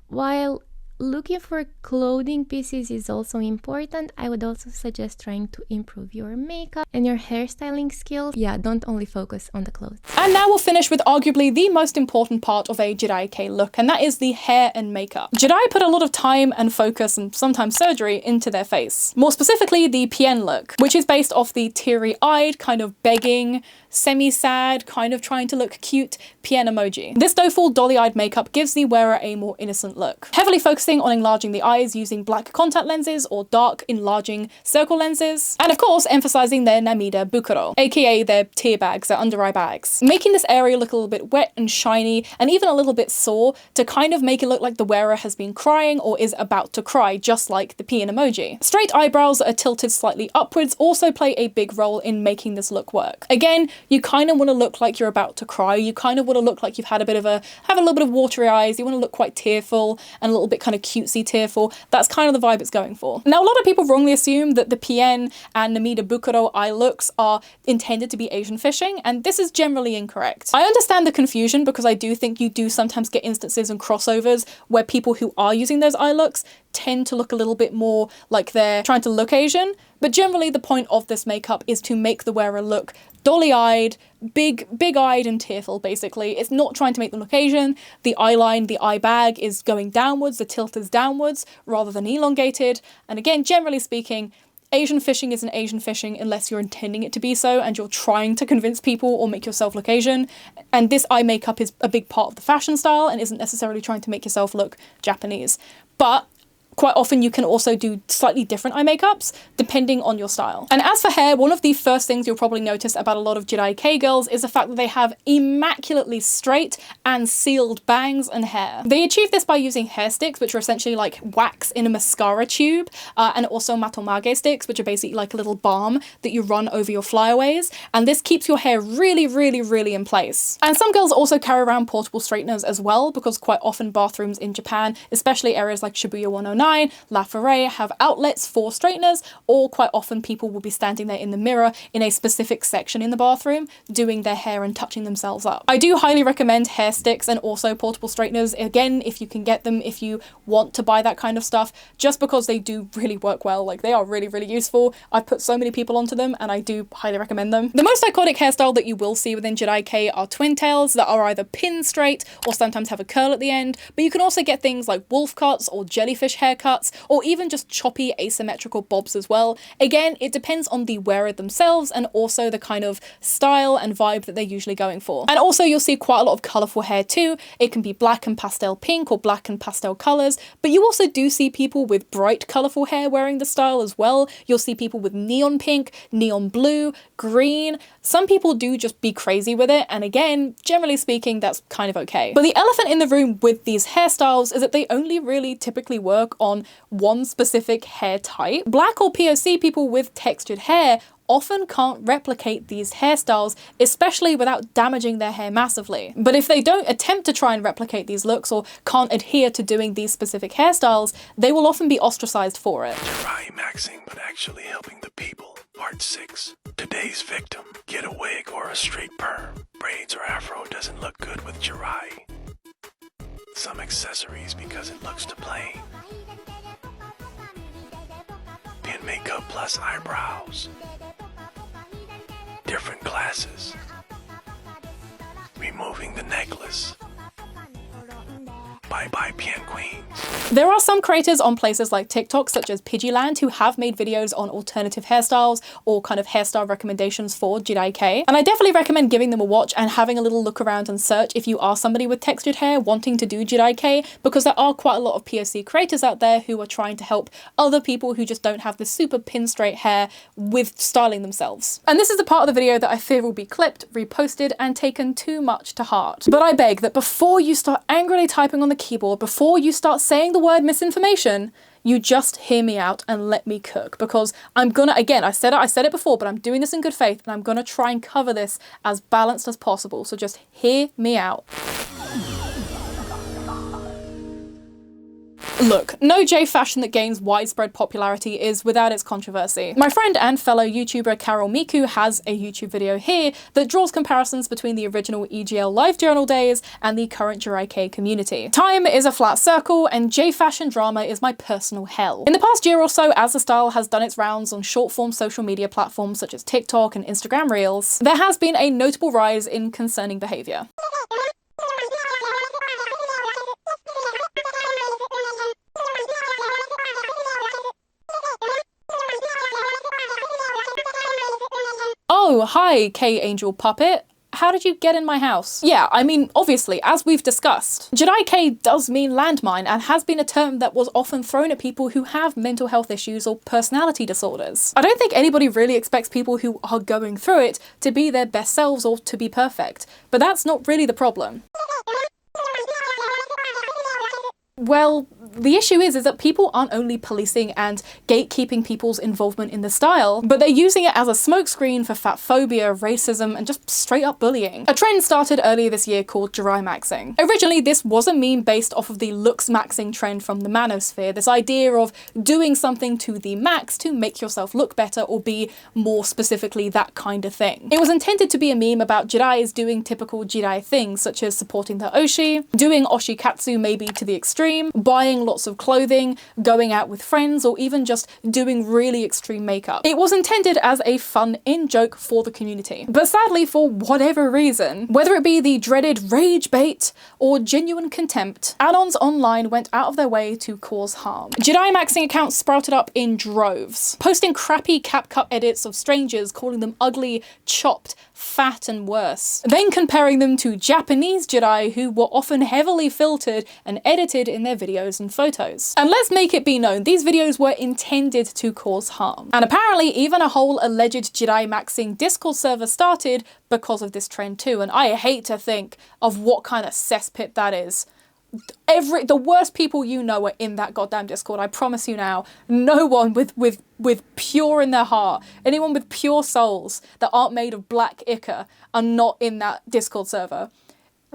while looking for clothing pieces is also important, I would also suggest trying to improve your makeup and your hairstyling skills. Yeah, don't only focus on the clothes. And now we'll finish with arguably the most important part of a Jedi K look, and that is the hair and makeup. Jedi put a lot of time and focus and sometimes surgery into their face. More specifically, the Pien look, which is based off the teary-eyed, kind of begging, semi-sad, kind of trying to look cute Pien emoji. This doleful, dolly-eyed makeup gives the wearer a more innocent look. Heavily focusing focusing on enlarging the eyes using black contact lenses or dark enlarging circle lenses, and of course emphasizing their Namida Bukuro, aka their tear bags, their under eye bags, making this area look a little bit wet and shiny and even a little bit sore to kind of make it look like the wearer has been crying or is about to cry, just like the peeing emoji. Straight eyebrows that are tilted slightly upwards also play a big role in making this look work. Again, you kind of want to look like you're about to cry, you kind of want to look like you've had a little bit of watery eyes, you want to look quite tearful and a little bit kind of cutesy tearful. That's kind of the vibe it's going for. Now, a lot of people wrongly assume that the PN and Namida Bukuro eye looks are intended to be Asian fishing, and this is generally incorrect. I understand the confusion because I do think you do sometimes get instances and crossovers where people who are using those eye looks tend to look a little bit more like they're trying to look Asian, but generally the point of this makeup is to make the wearer look dolly-eyed, big-eyed and tearful, basically. It's not trying to make them look Asian. The eyeline, the eye bag is going downwards, the tilt is downwards rather than elongated, and again, generally speaking, Asian fishing isn't Asian fishing unless you're intending it to be so and you're trying to convince people or make yourself look Asian. And this eye makeup is a big part of the fashion style and isn't necessarily trying to make yourself look Japanese. But quite often you can also do slightly different eye makeups depending on your style. And as for hair, one of the first things you'll probably notice about a lot of Jirai Kei girls is the fact that they have immaculately straight and sealed bangs and hair. They achieve this by using hair sticks, which are essentially like wax in a mascara tube, and also matomage sticks, which are basically like a little balm that you run over your flyaways. And this keeps your hair really, really, really in place. And some girls also carry around portable straighteners as well, because quite often bathrooms in Japan, especially areas like Shibuya 109, La Forêt, have outlets for straighteners, or quite often people will be standing there in the mirror in a specific section in the bathroom doing their hair and touching themselves up. I do highly recommend hair sticks and also portable straighteners, again, if you can get them, if you want to buy that kind of stuff, just because they do really work well. Like, they are really, really useful. I've put so many people onto them and I do highly recommend them. The most iconic hairstyle that you will see within Jedi K are twin tails that are either pin straight or sometimes have a curl at the end, but you can also get things like wolf cuts or jellyfish haircuts, or even just choppy asymmetrical bobs as well. Again, it depends on the wearer themselves and also the kind of style and vibe that they're usually going for. And also you'll see quite a lot of colourful hair too. It can be black and pastel pink or black and pastel colours, but you also do see people with bright colourful hair wearing the style as well. You'll see people with neon pink, neon blue, green. Some people do just be crazy with it, and again, generally speaking, that's kind of okay. But the elephant in the room with these hairstyles is that they only really typically work on one specific hair type. Black or POC people with textured hair often can't replicate these hairstyles, especially without damaging their hair massively. But if they don't attempt to try and replicate these looks or can't adhere to doing these specific hairstyles, they will often be ostracized for it. Jirai maxing but actually helping the people. Part 6. Today's victim. Get a wig or a straight perm. Braids or afro doesn't look good with Jirai. Some accessories because it looks too plain. Pin makeup plus eyebrows. Different classes. Removing the necklace. Bye bye Pian Queens. There are some creators on places like TikTok, such as Pidgeyland, who have made videos on alternative hairstyles or kind of hairstyle recommendations for Jirai Kei. And I definitely recommend giving them a watch and having a little look around and search if you are somebody with textured hair wanting to do Jirai Kei, because there are quite a lot of POC creators out there who are trying to help other people who just don't have the super pin straight hair with styling themselves. And this is the part of the video that I fear will be clipped, reposted, and taken too much to heart. But I beg that before you start angrily typing on the keyboard, before you start saying the word misinformation, you just hear me out and let me cook, because I'm gonna, again, I said it before, but I'm doing this in good faith and I'm gonna try and cover this as balanced as possible. So just hear me out. Look, no J fashion that gains widespread popularity is without its controversy. My friend and fellow YouTuber Carol Miku has a YouTube video here that draws comparisons between the original EGL LiveJournal days and the current Jirai Kei community. Time is a flat circle, and J fashion drama is my personal hell. In the past year or so, as the style has done its rounds on short-form social media platforms such as TikTok and Instagram Reels, there has been a notable rise in concerning behaviour. Oh, hi, K Angel Puppet. How did you get in my house? Yeah, I mean, obviously, as we've discussed, Jedi K does mean landmine and has been a term that was often thrown at people who have mental health issues or personality disorders. I don't think anybody really expects people who are going through it to be their best selves or to be perfect, but that's not really the problem. Well, the issue is that people aren't only policing and gatekeeping people's involvement in the style, but they're using it as a smokescreen for fat phobia, racism, and just straight up bullying. A trend started earlier this year called Jirai Maxing. Originally, this was a meme based off of the looks maxing trend from the manosphere, this idea of doing something to the max to make yourself look better or be more specifically that kind of thing. It was intended to be a meme about Jedis doing typical Jedi things, such as supporting the Oshi, doing oshikatsu maybe to the extreme, buying lots of clothing, going out with friends, or even just doing really extreme makeup. It was intended as a fun in-joke for the community. But sadly, for whatever reason, whether it be the dreaded rage bait or genuine contempt, add-ons online went out of their way to cause harm. Jedi Maxing accounts sprouted up in droves, posting crappy Capcut edits of strangers, calling them ugly, chopped, fat, and worse. Then comparing them to Japanese Jedi who were often heavily filtered and edited in their videos and photos. And let's make it be known, these videos were intended to cause harm. And apparently even a whole alleged Jedi Maxing Discord server started because of this trend too, and I hate to think of what kind of cesspit that is. The worst people you know are in that goddamn Discord, I promise you now. No one with pure in their heart, anyone with pure souls that aren't made of black ichor are not in that Discord server.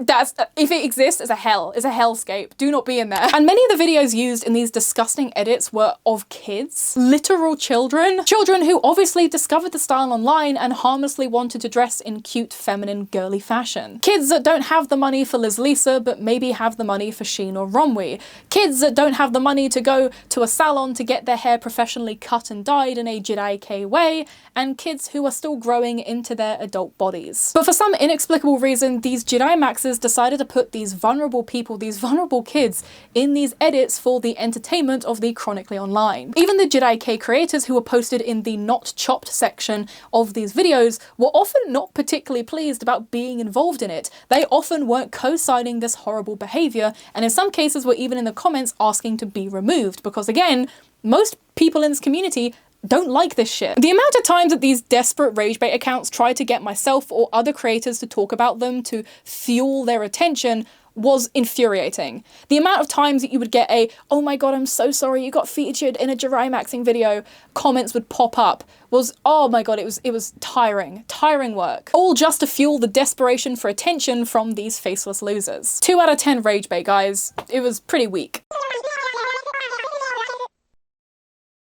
That's, if it exists, it's a hellscape. Do not be in there. And many of the videos used in these disgusting edits were of kids, literal children who obviously discovered the style online and harmlessly wanted to dress in cute, feminine, girly fashion. Kids that don't have the money for Liz Lisa, but maybe have the money for Sheen or Romwe. Kids that don't have the money to go to a salon to get their hair professionally cut and dyed in a Jedi K way, and kids who are still growing into their adult bodies. But for some inexplicable reason, these Jedi Maxes decided to put these vulnerable people, these vulnerable kids, in these edits for the entertainment of the chronically online. Even the Jedi K creators who were posted in the not chopped section of these videos were often not particularly pleased about being involved in it. They often weren't co-signing this horrible behavior, and in some cases were even in the comments asking to be removed, because again, most people in this community don't like this shit. The amount of times that these desperate rage bait accounts try to get myself or other creators to talk about them to fuel their attention was infuriating. The amount of times that you would get a, "Oh my god, I'm so sorry you got featured in a Jirai Maxing video," comments would pop up was, oh my god, it was tiring work. All just to fuel the desperation for attention from these faceless losers. 2 out of 10 rage bait, guys. It was pretty weak.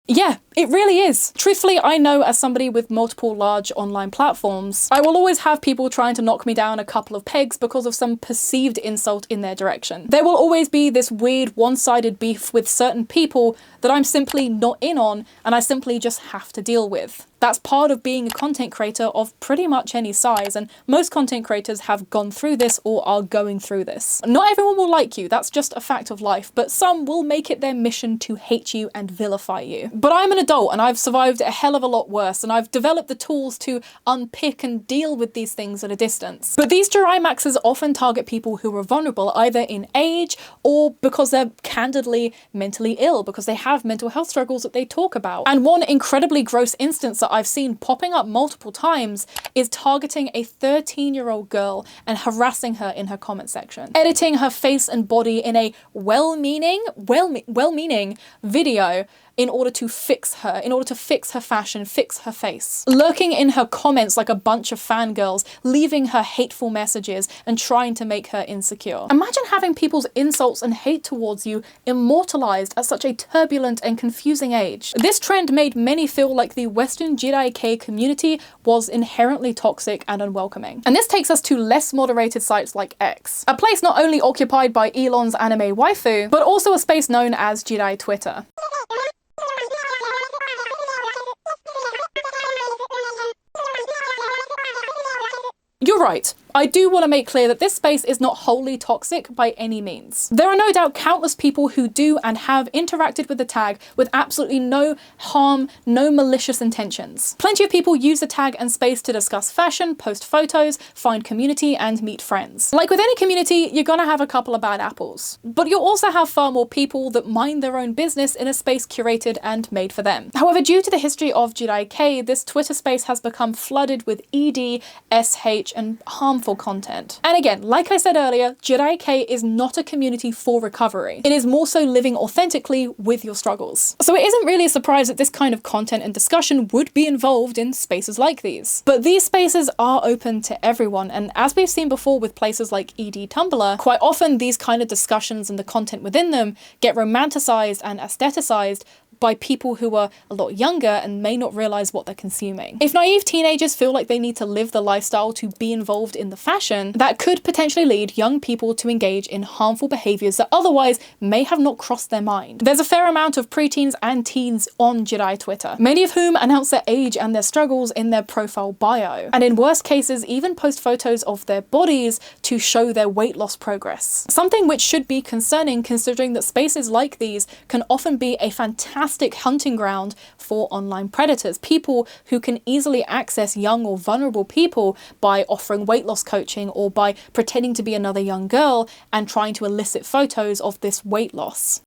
Yeah, it really is. Truthfully, I know as somebody with multiple large online platforms, I will always have people trying to knock me down a couple of pegs because of some perceived insult in their direction. There will always be this weird one-sided beef with certain people that I'm simply not in on, and I simply just have to deal with. That's part of being a content creator of pretty much any size, and most content creators have gone through this or are going through this. Not everyone will like you, that's just a fact of life, but some will make it their mission to hate you and vilify you. But I'm an adult and I've survived a hell of a lot worse, and I've developed the tools to unpick and deal with these things at a distance. But these Jirai Maxes often target people who are vulnerable, either in age or because they're candidly mentally ill, because they have mental health struggles that they talk about. And one incredibly gross instance that I've seen popping up multiple times is targeting a 13-year-old girl and harassing her in her comment section, editing her face and body in a well-meaning video in order to fix her fashion, fix her face. Lurking in her comments like a bunch of fangirls, leaving her hateful messages and trying to make her insecure. Imagine having people's insults and hate towards you immortalized at such a turbulent and confusing age. This trend made many feel like the Western Jedi K community was inherently toxic and unwelcoming. And this takes us to less moderated sites like X, a place not only occupied by Elon's anime waifu, but also a space known as Jedi Twitter. You're right. I do want to make clear that this space is not wholly toxic by any means. There are no doubt countless people who do and have interacted with the tag with absolutely no harm, no malicious intentions. Plenty of people use the tag and space to discuss fashion, post photos, find community, and meet friends. Like with any community, you're gonna have a couple of bad apples. But you'll also have far more people that mind their own business in a space curated and made for them. However, due to the history of Jirai Kei, this Twitter space has become flooded with ED, SH, and harmful content. And again, like I said earlier, Jirai Kei is not a community for recovery. It is more so living authentically with your struggles. So it isn't really a surprise that this kind of content and discussion would be involved in spaces like these. But these spaces are open to everyone, and as we've seen before with places like ED Tumblr, quite often these kind of discussions and the content within them get romanticized and aestheticized by people who are a lot younger and may not realize what they're consuming. If naive teenagers feel like they need to live the lifestyle to be involved in the fashion, that could potentially lead young people to engage in harmful behaviors that otherwise may have not crossed their mind. There's a fair amount of preteens and teens on Jedi Twitter, many of whom announce their age and their struggles in their profile bio, and in worst cases even post photos of their bodies to show their weight loss progress. Something which should be concerning, considering that spaces like these can often be a fantastic hunting ground for online predators, people who can easily access young or vulnerable people by offering weight loss coaching or by pretending to be another young girl and trying to elicit photos of this weight loss.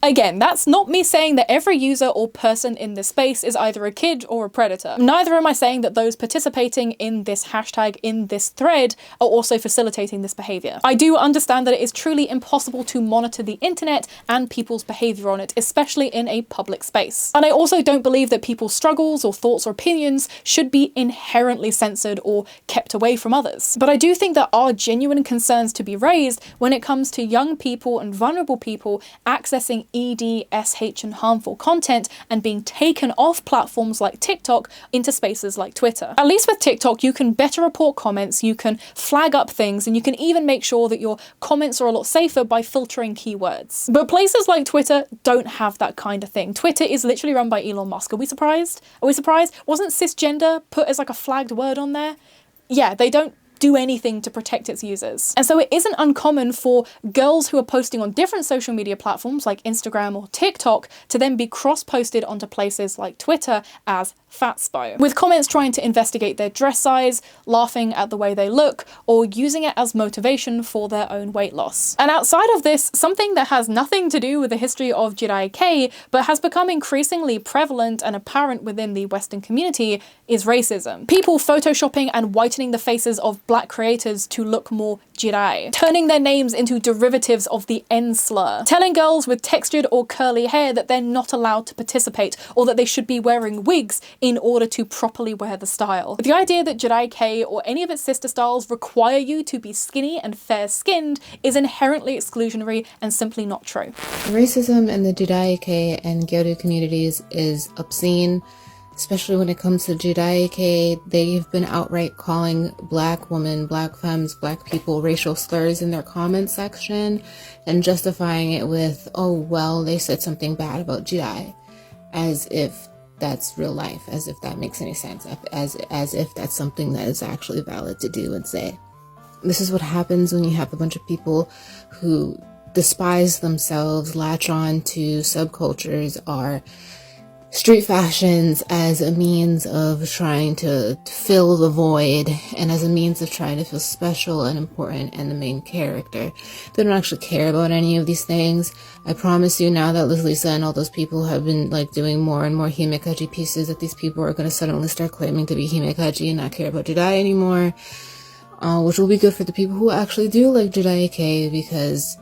Again, that's not me saying that every user or person in this space is either a kid or a predator. Neither am I saying that those participating in this hashtag, in this thread, are also facilitating this behavior. I do understand that it is truly impossible to monitor the internet and people's behavior on it, especially in a public space. And I also don't believe that people's struggles or thoughts or opinions should be inherently censored or kept away from others. But I do think there are genuine concerns to be raised when it comes to young people and vulnerable people accessing ED, SH, and harmful content and being taken off platforms like TikTok into spaces like Twitter. At least with TikTok, you can better report comments, you can flag up things, and you can even make sure that your comments are a lot safer by filtering keywords. But places like Twitter don't have that kind of thing. Twitter is literally run by Elon Musk. Are we surprised? Are we surprised? Wasn't cisgender put as like a flagged word on there? Yeah, they don't do anything to protect its users. And so it isn't uncommon for girls who are posting on different social media platforms like Instagram or TikTok to then be cross-posted onto places like Twitter as fatspo, with comments trying to investigate their dress size, laughing at the way they look, or using it as motivation for their own weight loss. And outside of this, something that has nothing to do with the history of Jirai Kei, but has become increasingly prevalent and apparent within the Western community, is racism. People photoshopping and whitening the faces of Black creators to look more Jirai, turning their names into derivatives of the N slur, telling girls with textured or curly hair that they're not allowed to participate, or that they should be wearing wigs in order to properly wear the style. The idea that Jedi K or any of its sister styles require you to be skinny and fair-skinned is inherently exclusionary and simply not true. Racism in the Jedi K and Gyoru communities is obscene, especially when it comes to Jedi K. They've been outright calling Black women, Black femmes, Black people racial slurs in their comment section and justifying it with, oh well, they said something bad about Jedi, as if that's real life, as if that makes any sense, as if that's something that is actually valid to do and say. This is what happens when you have a bunch of people who despise themselves, latch on to subcultures, are street fashions as a means of trying to fill the void and as a means of trying to feel special and important and the main character. They don't actually care about any of these things. I promise you, now that Lisa and all those people have been like doing more and more himekaji pieces, that these people are going to suddenly start claiming to be himekaji and not care about Jedi anymore, which will be good for the people who actually do like Jedi K, because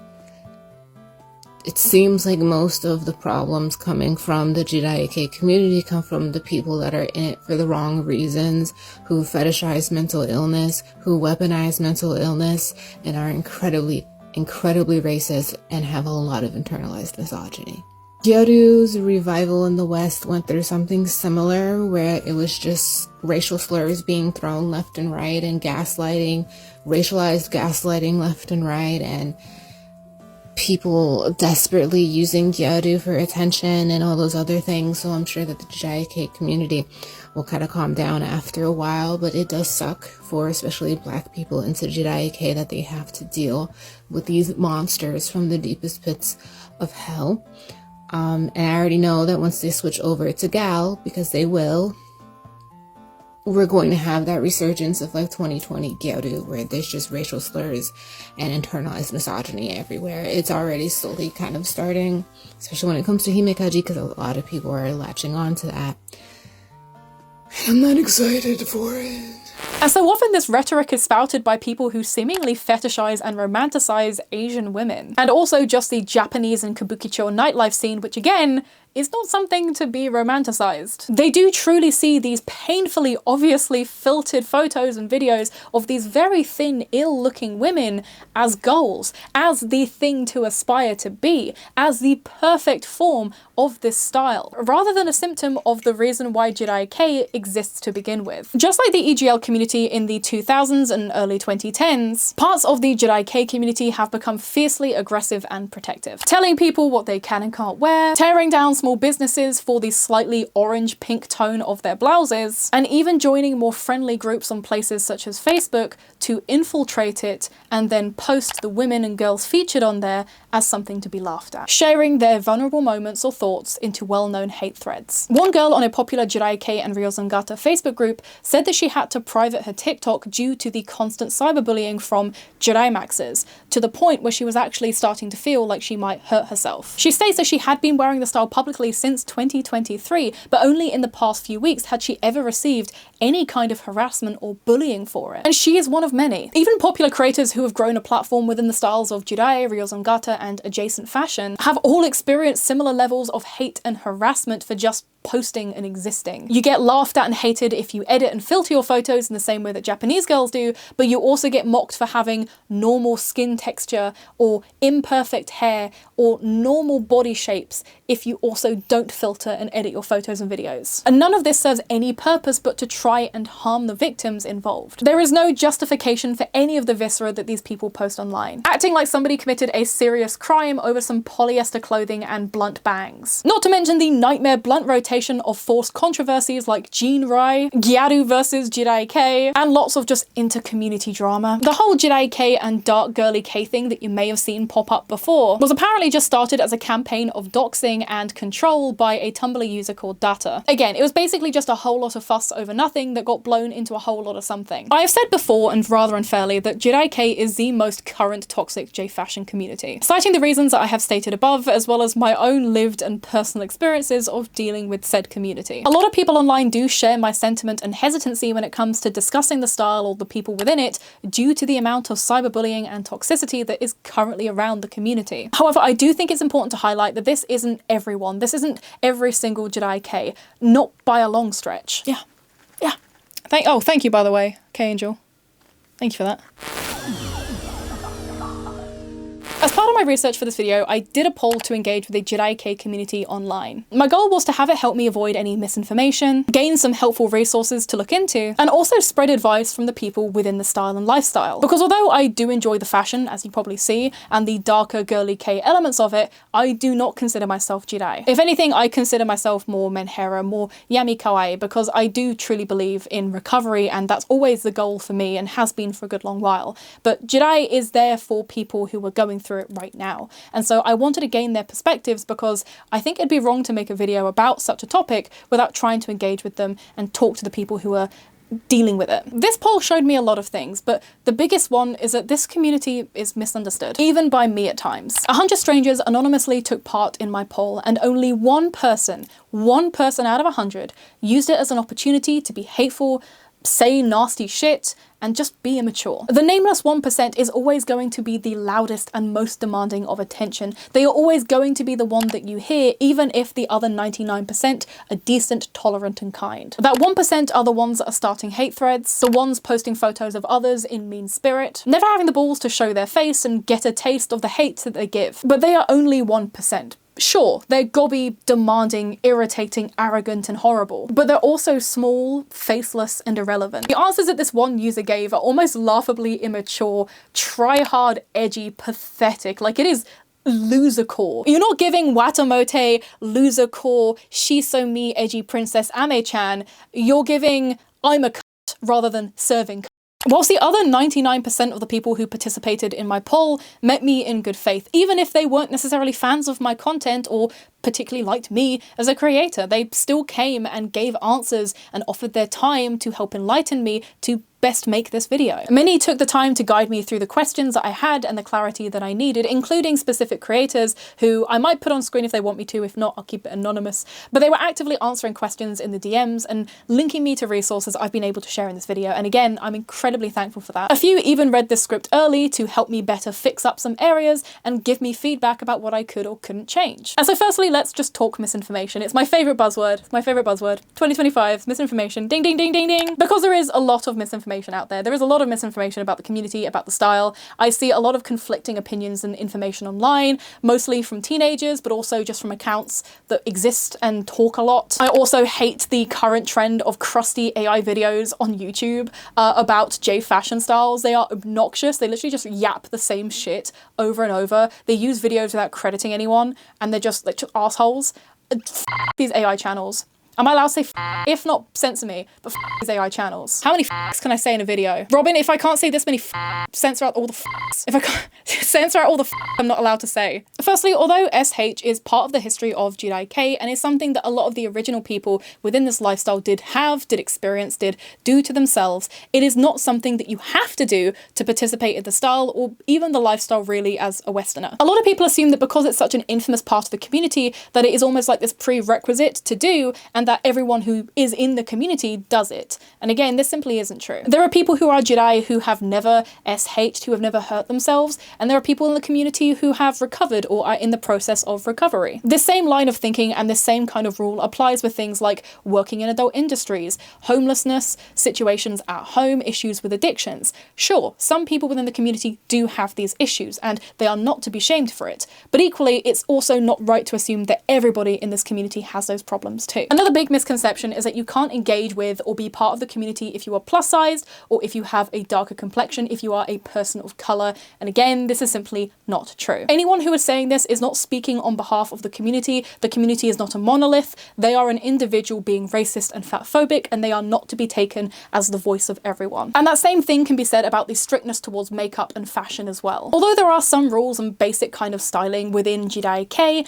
it seems like most of the problems coming from the Jedi K community come from the people that are in it for the wrong reasons, who fetishize mental illness, who weaponize mental illness, and are incredibly racist and have a lot of internalized misogyny. Gyoru's revival in the West went through something similar, where it was just racial slurs being thrown left and right and gaslighting, racialized gaslighting left and right, and people desperately using gyaru for attention and all those other things. So I'm sure that the Jedi K community will kind of calm down after a while, but it does suck for especially black people into Jedi K that they have to deal with these monsters from the deepest pits of hell. And I already know that once they switch over to Gal, because they will, we're going to have that resurgence of like 2020 gyaru, where there's just racial slurs and internalized misogyny everywhere. It's already slowly kind of starting, especially when it comes to himekaji, because a lot of people are latching on to that. I'm not excited for it. And so often this rhetoric is spouted by people who seemingly fetishize and romanticize Asian women. And also just the Japanese and kabukicho nightlife scene, which again, is not something to be romanticized. They do truly see these painfully, obviously filtered photos and videos of these very thin, ill-looking women as goals, as the thing to aspire to be, as the perfect form of this style, rather than a symptom of the reason why Jirai Kei exists to begin with. Just like the EGL community in the 2000s and early 2010s, parts of the Jirai Kei community have become fiercely aggressive and protective, telling people what they can and can't wear, tearing down small businesses for the slightly orange-pink tone of their blouses, and even joining more friendly groups on places such as Facebook to infiltrate it and then post the women and girls featured on there as something to be laughed at, sharing their vulnerable moments or thoughts into well-known hate threads. One girl on a popular Jirai Kei and Ryozangata Facebook group said that she had to private her TikTok due to the constant cyberbullying from Jirai Maxes, to the point where she was actually starting to feel like she might hurt herself. She states that she had been wearing the style publicly since 2023, but only in the past few weeks had she ever received any kind of harassment or bullying for it. And she is one of many. Even popular creators who have grown a platform within the styles of Jirai, Ryozangata, and adjacent fashion have all experienced similar levels of hate and harassment for just posting and existing. You get laughed at and hated if you edit and filter your photos in the same way that Japanese girls do, but you also get mocked for having normal skin texture or imperfect hair or normal body shapes if you also don't filter and edit your photos and videos. And none of this serves any purpose but to try and harm the victims involved. There is no justification for any of the viscera that these people post online, acting like somebody committed a serious crime over some polyester clothing and blunt bangs. Not to mention the nightmare blunt rotation of forced controversies like Jirai, Gyaru versus Jirai Kei, and lots of just inter-community drama. The whole Jirai Kei and dark girly K thing that you may have seen pop up before was apparently just started as a campaign of doxing and control by a Tumblr user called Data. Again, it was basically just a whole lot of fuss over nothing that got blown into a whole lot of something. I have said before, and rather unfairly, that Jirai Kei is the most current toxic J-fashion community, citing the reasons that I have stated above, as well as my own lived and personal experiences of dealing with said community. A lot of people online do share my sentiment and hesitancy when it comes to discussing the style or the people within it due to the amount of cyberbullying and toxicity that is currently around the community. However, I do think it's important to highlight that this isn't everyone. This isn't every single Jedi K, not by a long stretch. Yeah. Thank you, by the way, K-Angel. Thank you for that. As part of my research for this video, I did a poll to engage with the Jirai Kei community online. My goal was to have it help me avoid any misinformation, gain some helpful resources to look into, and also spread advice from the people within the style and lifestyle. Because although I do enjoy the fashion, as you probably see, and the darker girly K elements of it, I do not consider myself Jirai. If anything, I consider myself more menhera, more yami kawaii, because I do truly believe in recovery, and that's always the goal for me and has been for a good long while. But Jirai is there for people who are going through it right now. And so I wanted to gain their perspectives because I think it'd be wrong to make a video about such a topic without trying to engage with them and talk to the people who are dealing with it. This poll showed me a lot of things, but the biggest one is that this community is misunderstood, even by me at times. 100 strangers anonymously took part in my poll, and only one person out of 100 used it as an opportunity to be hateful, say nasty shit, and just be immature. The nameless 1% is always going to be the loudest and most demanding of attention. They are always going to be the one that you hear, even if the other 99% are decent, tolerant, and kind. That 1% are the ones that are starting hate threads, the ones posting photos of others in mean spirit, never having the balls to show their face and get a taste of the hate that they give. But they are only 1%. Sure, they're gobby, demanding, irritating, arrogant, and horrible, but they're also small, faceless, and irrelevant. The answers that this one user gave are almost laughably immature, try-hard, edgy, pathetic. Like, it is loser core. You're not giving Watamote, loser core, Shisomi, edgy princess Ame-chan. You're giving I'm a cunt rather than serving cunt. Whilst the other 99% of the people who participated in my poll met me in good faith, even if they weren't necessarily fans of my content or particularly liked me as a creator, they still came and gave answers and offered their time to help enlighten me to best make this video. Many took the time to guide me through the questions that I had and the clarity that I needed, including specific creators who I might put on screen if they want me to, if not, I'll keep it anonymous. But they were actively answering questions in the DMs and linking me to resources I've been able to share in this video. And again, I'm incredibly thankful for that. A few even read this script early to help me better fix up some areas and give me feedback about what I could or couldn't change. And so firstly, let's just talk misinformation. It's my favorite buzzword. It's my favorite buzzword. 2025, misinformation. Ding, ding, ding, ding, ding. Because there is a lot of misinformation out there. There is a lot of misinformation about the community, about the style. I see a lot of conflicting opinions and information online, mostly from teenagers, but also just from accounts that exist and talk a lot. I also hate the current trend of crusty AI videos on YouTube about J fashion styles. They are obnoxious. They literally just yap the same shit over and over. They use videos without crediting anyone, and they're just like assholes. These AI channels. Am I allowed to say if not, censor me, but these AI channels. How many can I say in a video? Robin, if I can't say this many censor out all the if I can't censor out all the I'm not allowed to say. Firstly, although SH is part of the history of Jirai Kei and is something that a lot of the original people within this lifestyle did experience, did do to themselves, it is not something that you have to do to participate in the style or even the lifestyle really as a Westerner. A lot of people assume that because it's such an infamous part of the community that it is almost like this prerequisite to do, and that everyone who is in the community does it. And again, this simply isn't true. There are people who are Jedi who have never SH'd, who have never hurt themselves, and there are people in the community who have recovered or are in the process of recovery. This same line of thinking and this same kind of rule applies with things like working in adult industries, homelessness, situations at home, issues with addictions. Sure, some people within the community do have these issues and they are not to be shamed for it, but equally it's also not right to assume that everybody in this community has those problems too. Another big misconception is that you can't engage with or be part of the community if you are plus sized or if you have a darker complexion, if you are a person of color. And again, this is simply not true. Anyone who is saying this is not speaking on behalf of the community. The community is not a monolith. They are an individual being racist and fatphobic, and they are not to be taken as the voice of everyone. And that same thing can be said about the strictness towards makeup and fashion as well. Although there are some rules and basic kind of styling within Jedi K,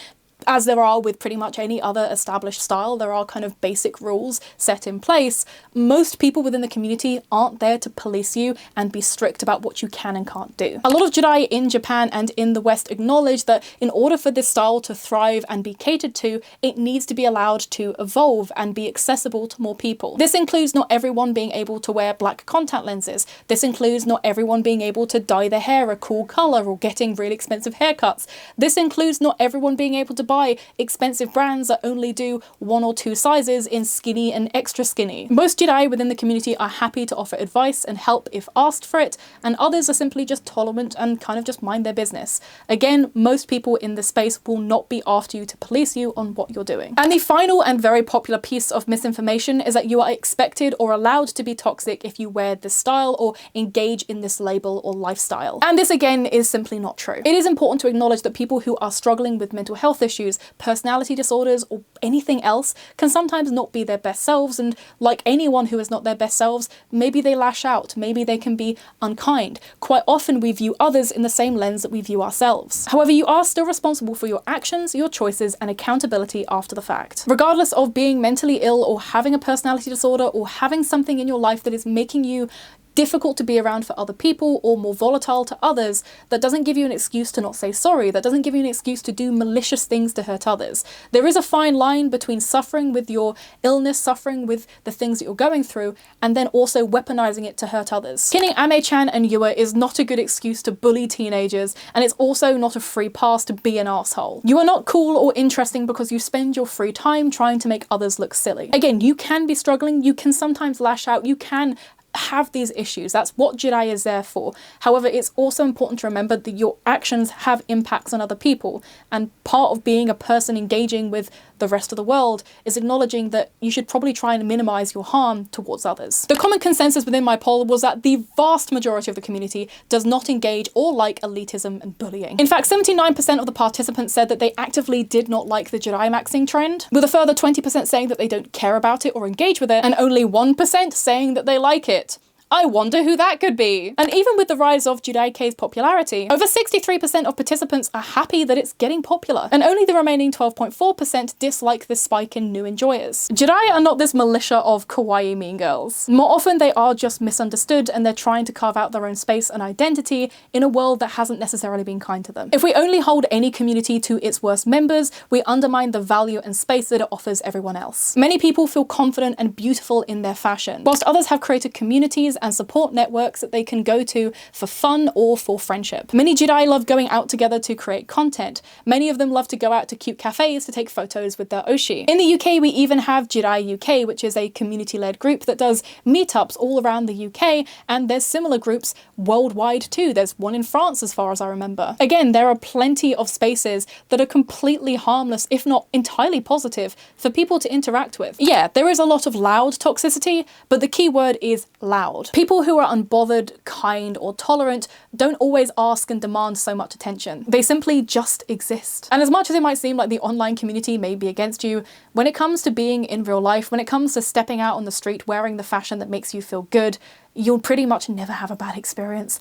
as there are with pretty much any other established style, there are kind of basic rules set in place. Most people within the community aren't there to police you and be strict about what you can and can't do. A lot of Jedi in Japan and in the West acknowledge that in order for this style to thrive and be catered to, it needs to be allowed to evolve and be accessible to more people. This includes not everyone being able to wear black contact lenses. This includes not everyone being able to dye their hair a cool color or getting really expensive haircuts. This includes not everyone being able to buy expensive brands that only do 1 or 2 sizes in skinny and extra skinny. Most Jedi within the community are happy to offer advice and help if asked for it, and others are simply just tolerant and kind of just mind their business. Again, most people in this space will not be after you to police you on what you're doing. And the final and very popular piece of misinformation is that you are expected or allowed to be toxic if you wear this style or engage in this label or lifestyle. And this again is simply not true. It is important to acknowledge that people who are struggling with mental health issues, personality disorders, or anything else can sometimes not be their best selves, and like anyone who is not their best selves, maybe they lash out, maybe they can be unkind. Quite often we view others in the same lens that we view ourselves. However, you are still responsible for your actions, your choices, and accountability after the fact. Regardless of being mentally ill or having a personality disorder or having something in your life that is making you difficult to be around for other people or more volatile to others, that doesn't give you an excuse to not say sorry. That doesn't give you an excuse to do malicious things to hurt others. There is a fine line between suffering with your illness, suffering with the things that you're going through, and then also weaponizing it to hurt others. Killing Ame-chan and Yua is not a good excuse to bully teenagers, and it's also not a free pass to be an asshole. You are not cool or interesting because you spend your free time trying to make others look silly. Again, you can be struggling, you can sometimes lash out, you can have these issues. That's what Jedi is there for. However, it's also important to remember that your actions have impacts on other people, and part of being a person engaging with the rest of the world is acknowledging that you should probably try and minimize your harm towards others. The common consensus within my poll was that the vast majority of the community does not engage or like elitism and bullying. In fact, 79% of the participants said that they actively did not like the Jedi maxing trend, with a further 20% saying that they don't care about it or engage with it, and only 1% saying that they like it. I wonder who that could be. And even with the rise of Jirai Kei's popularity, over 63% of participants are happy that it's getting popular, and only the remaining 12.4% dislike this spike in new enjoyers. Jedi are not this militia of kawaii mean girls. More often they are just misunderstood, and they're trying to carve out their own space and identity in a world that hasn't necessarily been kind to them. If we only hold any community to its worst members, we undermine the value and space that it offers everyone else. Many people feel confident and beautiful in their fashion, whilst others have created communities and support networks that they can go to for fun or for friendship. Many Jedi love going out together to create content. Many of them love to go out to cute cafes to take photos with their Oshi. In the UK, we even have Jirai UK, which is a community-led group that does meetups all around the UK, and there's similar groups worldwide too. There's one in France as far as I remember. Again, there are plenty of spaces that are completely harmless, if not entirely positive, for people to interact with. Yeah, there is a lot of loud toxicity, but the key word is loud. People who are unbothered, kind, or tolerant don't always ask and demand so much attention. They simply just exist. And as much as it might seem like the online community may be against you, when it comes to being in real life, when it comes to stepping out on the street wearing the fashion that makes you feel good, you'll pretty much never have a bad experience.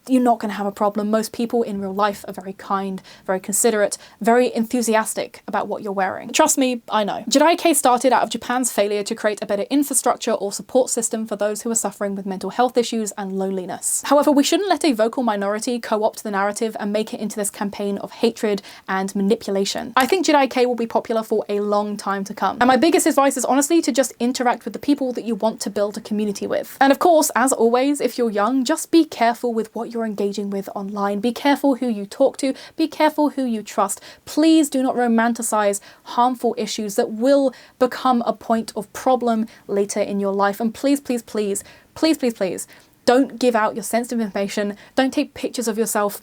You're not going to have a problem. Most people in real life are very kind, very considerate, very enthusiastic about what you're wearing. Trust me, I know. Jedi K started out of Japan's failure to create a better infrastructure or support system for those who are suffering with mental health issues and loneliness. However, we shouldn't let a vocal minority co-opt the narrative and make it into this campaign of hatred and manipulation. I think Jedi K will be popular for a long time to come. And my biggest advice is honestly to just interact with the people that you want to build a community with. And of course, as always, if you're young, just be careful with what you're engaging with online. Be careful who you talk to. Be careful who you trust. Please do not romanticize harmful issues that will become a point of problem later in your life. And please, please, please, please, please, please, don't give out your sensitive information. Don't take pictures of yourself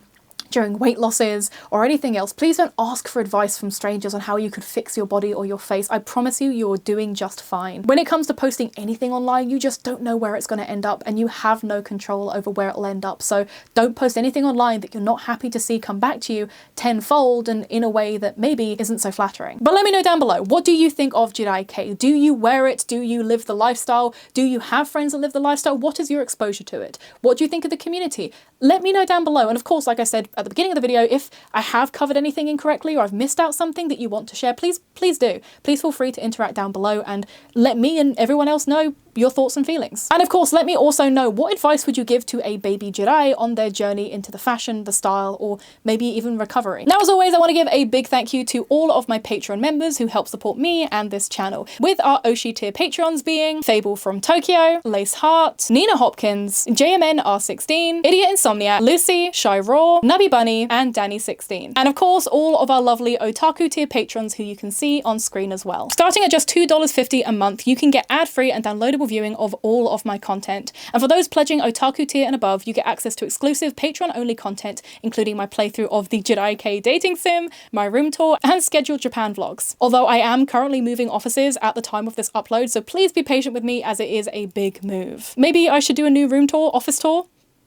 during weight losses or anything else. Please don't ask for advice from strangers on how you could fix your body or your face. I promise you, you're doing just fine. When it comes to posting anything online, you just don't know where it's going to end up, and you have no control over where it'll end up. So don't post anything online that you're not happy to see come back to you tenfold and in a way that maybe isn't so flattering. But let me know down below, what do you think of Jirai Kei? Do you wear it? Do you live the lifestyle? Do you have friends that live the lifestyle? What is your exposure to it? What do you think of the community? Let me know down below. And of course, like I said at the beginning of the video, if I have covered anything incorrectly or I've missed out something that you want to share, please do. Please feel free to interact down below and let me and everyone else know your thoughts and feelings. And of course, let me also know, what advice would you give to a baby Jedi on their journey into the fashion, the style, or maybe even recovery? Now, as always, I want to give a big thank you to all of my Patreon members who help support me and this channel, with our Oshi tier Patreons being Fable from Tokyo, Lace Heart, Nina Hopkins, JMN R16, Idiot Insomniac, Lucy, Shy Raw, Nubby Bunny, and Danny16. And of course, all of our lovely Otaku tier patrons who you can see on screen as well. Starting at just $2.50 a month, you can get ad-free and downloadable viewing of all of my content. And for those pledging Otaku tier and above, you get access to exclusive Patreon-only content, including my playthrough of the Jedi K dating sim, my room tour, and scheduled Japan vlogs. Although I am currently moving offices at the time of this upload, so please be patient with me as it is a big move. Maybe I should do a new room tour, office tour?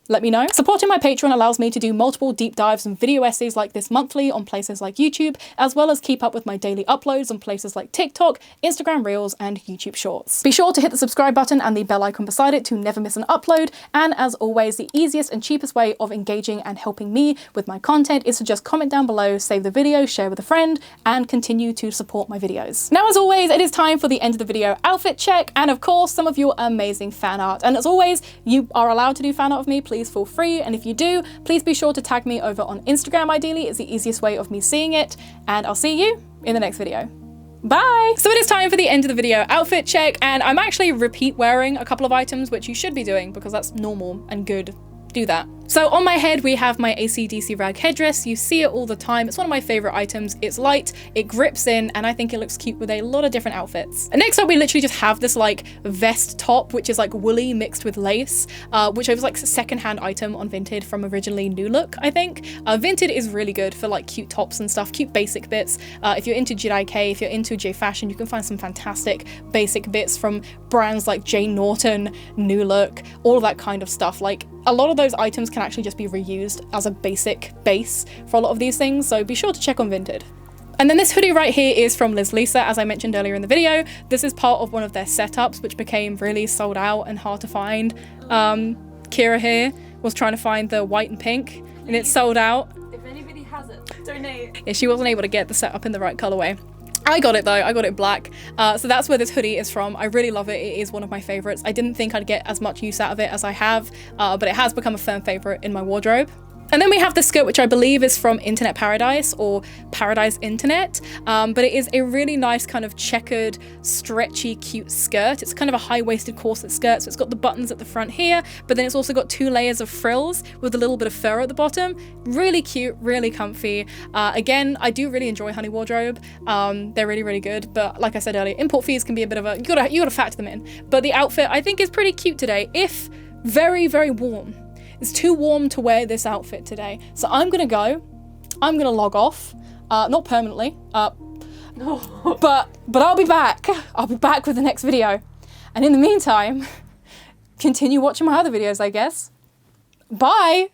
Let me know. Supporting my Patreon allows me to do multiple deep dives and video essays like this monthly on places like YouTube, as well as keep up with my daily uploads on places like TikTok, Instagram Reels, and YouTube Shorts. Be sure to hit the subscribe button and the bell icon beside it to never miss an upload. And as always, the easiest and cheapest way of engaging and helping me with my content is to just comment down below, save the video, share with a friend, and continue to support my videos. Now, as always, it is time for the end of the video outfit check, and of course, some of your amazing fan art. And as always, you are allowed to do fan art of me, please feel free, and if you do, please be sure to tag me over on Instagram. Ideally, it's the easiest way of me seeing it, and I'll see you in the next video. Bye! So it is time for the end of the video outfit check, and I'm actually repeat wearing a couple of items, which you should be doing because that's normal and good do that. So on my head, we have my AC/DC rag headdress. You see it all the time. It's one of my favorite items. It's light, it grips in, and I think it looks cute with a lot of different outfits. And next up, we literally just have this like vest top, which is like woolly mixed with lace, which was like a secondhand item on Vinted from originally New Look, I think. Vinted is really good for like cute tops and stuff, cute basic bits. If you're into Jirai Kei, if you're into J fashion, you can find some fantastic basic bits from brands like J Norton, New Look, all of that kind of stuff. Like a lot of those items can actually just be reused as a basic base for a lot of these things, so be sure to check on Vinted. And then this hoodie right here is from Liz Lisa, as I mentioned earlier in the video. This is part of one of their setups, which became really sold out and hard to find. Kira here was trying to find the white and pink, and it's sold out. If anybody has it, donate. Yeah, she wasn't able to get the setup in the right colorway. I got it though, I got it black. So that's where this hoodie is from. I really love it. It is one of my favorites. I didn't think I'd get as much use out of it as I have, but it has become a firm favorite in my wardrobe. And then we have the skirt, which I believe is from Internet Paradise or Paradise Internet, but it is a really nice kind of checkered, stretchy, cute skirt. It's kind of a high-waisted corset skirt, so it's got the buttons at the front here, but then it's also got 2 layers of frills with a little bit of fur at the bottom. Really cute, really comfy. Again, I do really enjoy Honey Wardrobe. They're really, really good, but like I said earlier, import fees can be a bit of a, you gotta factor them in. But the outfit I think is pretty cute today, if very, very warm. It's too warm to wear this outfit today. So I'm gonna log off, not permanently, but I'll be back. I'll be back with the next video. And in the meantime, continue watching my other videos, I guess. Bye.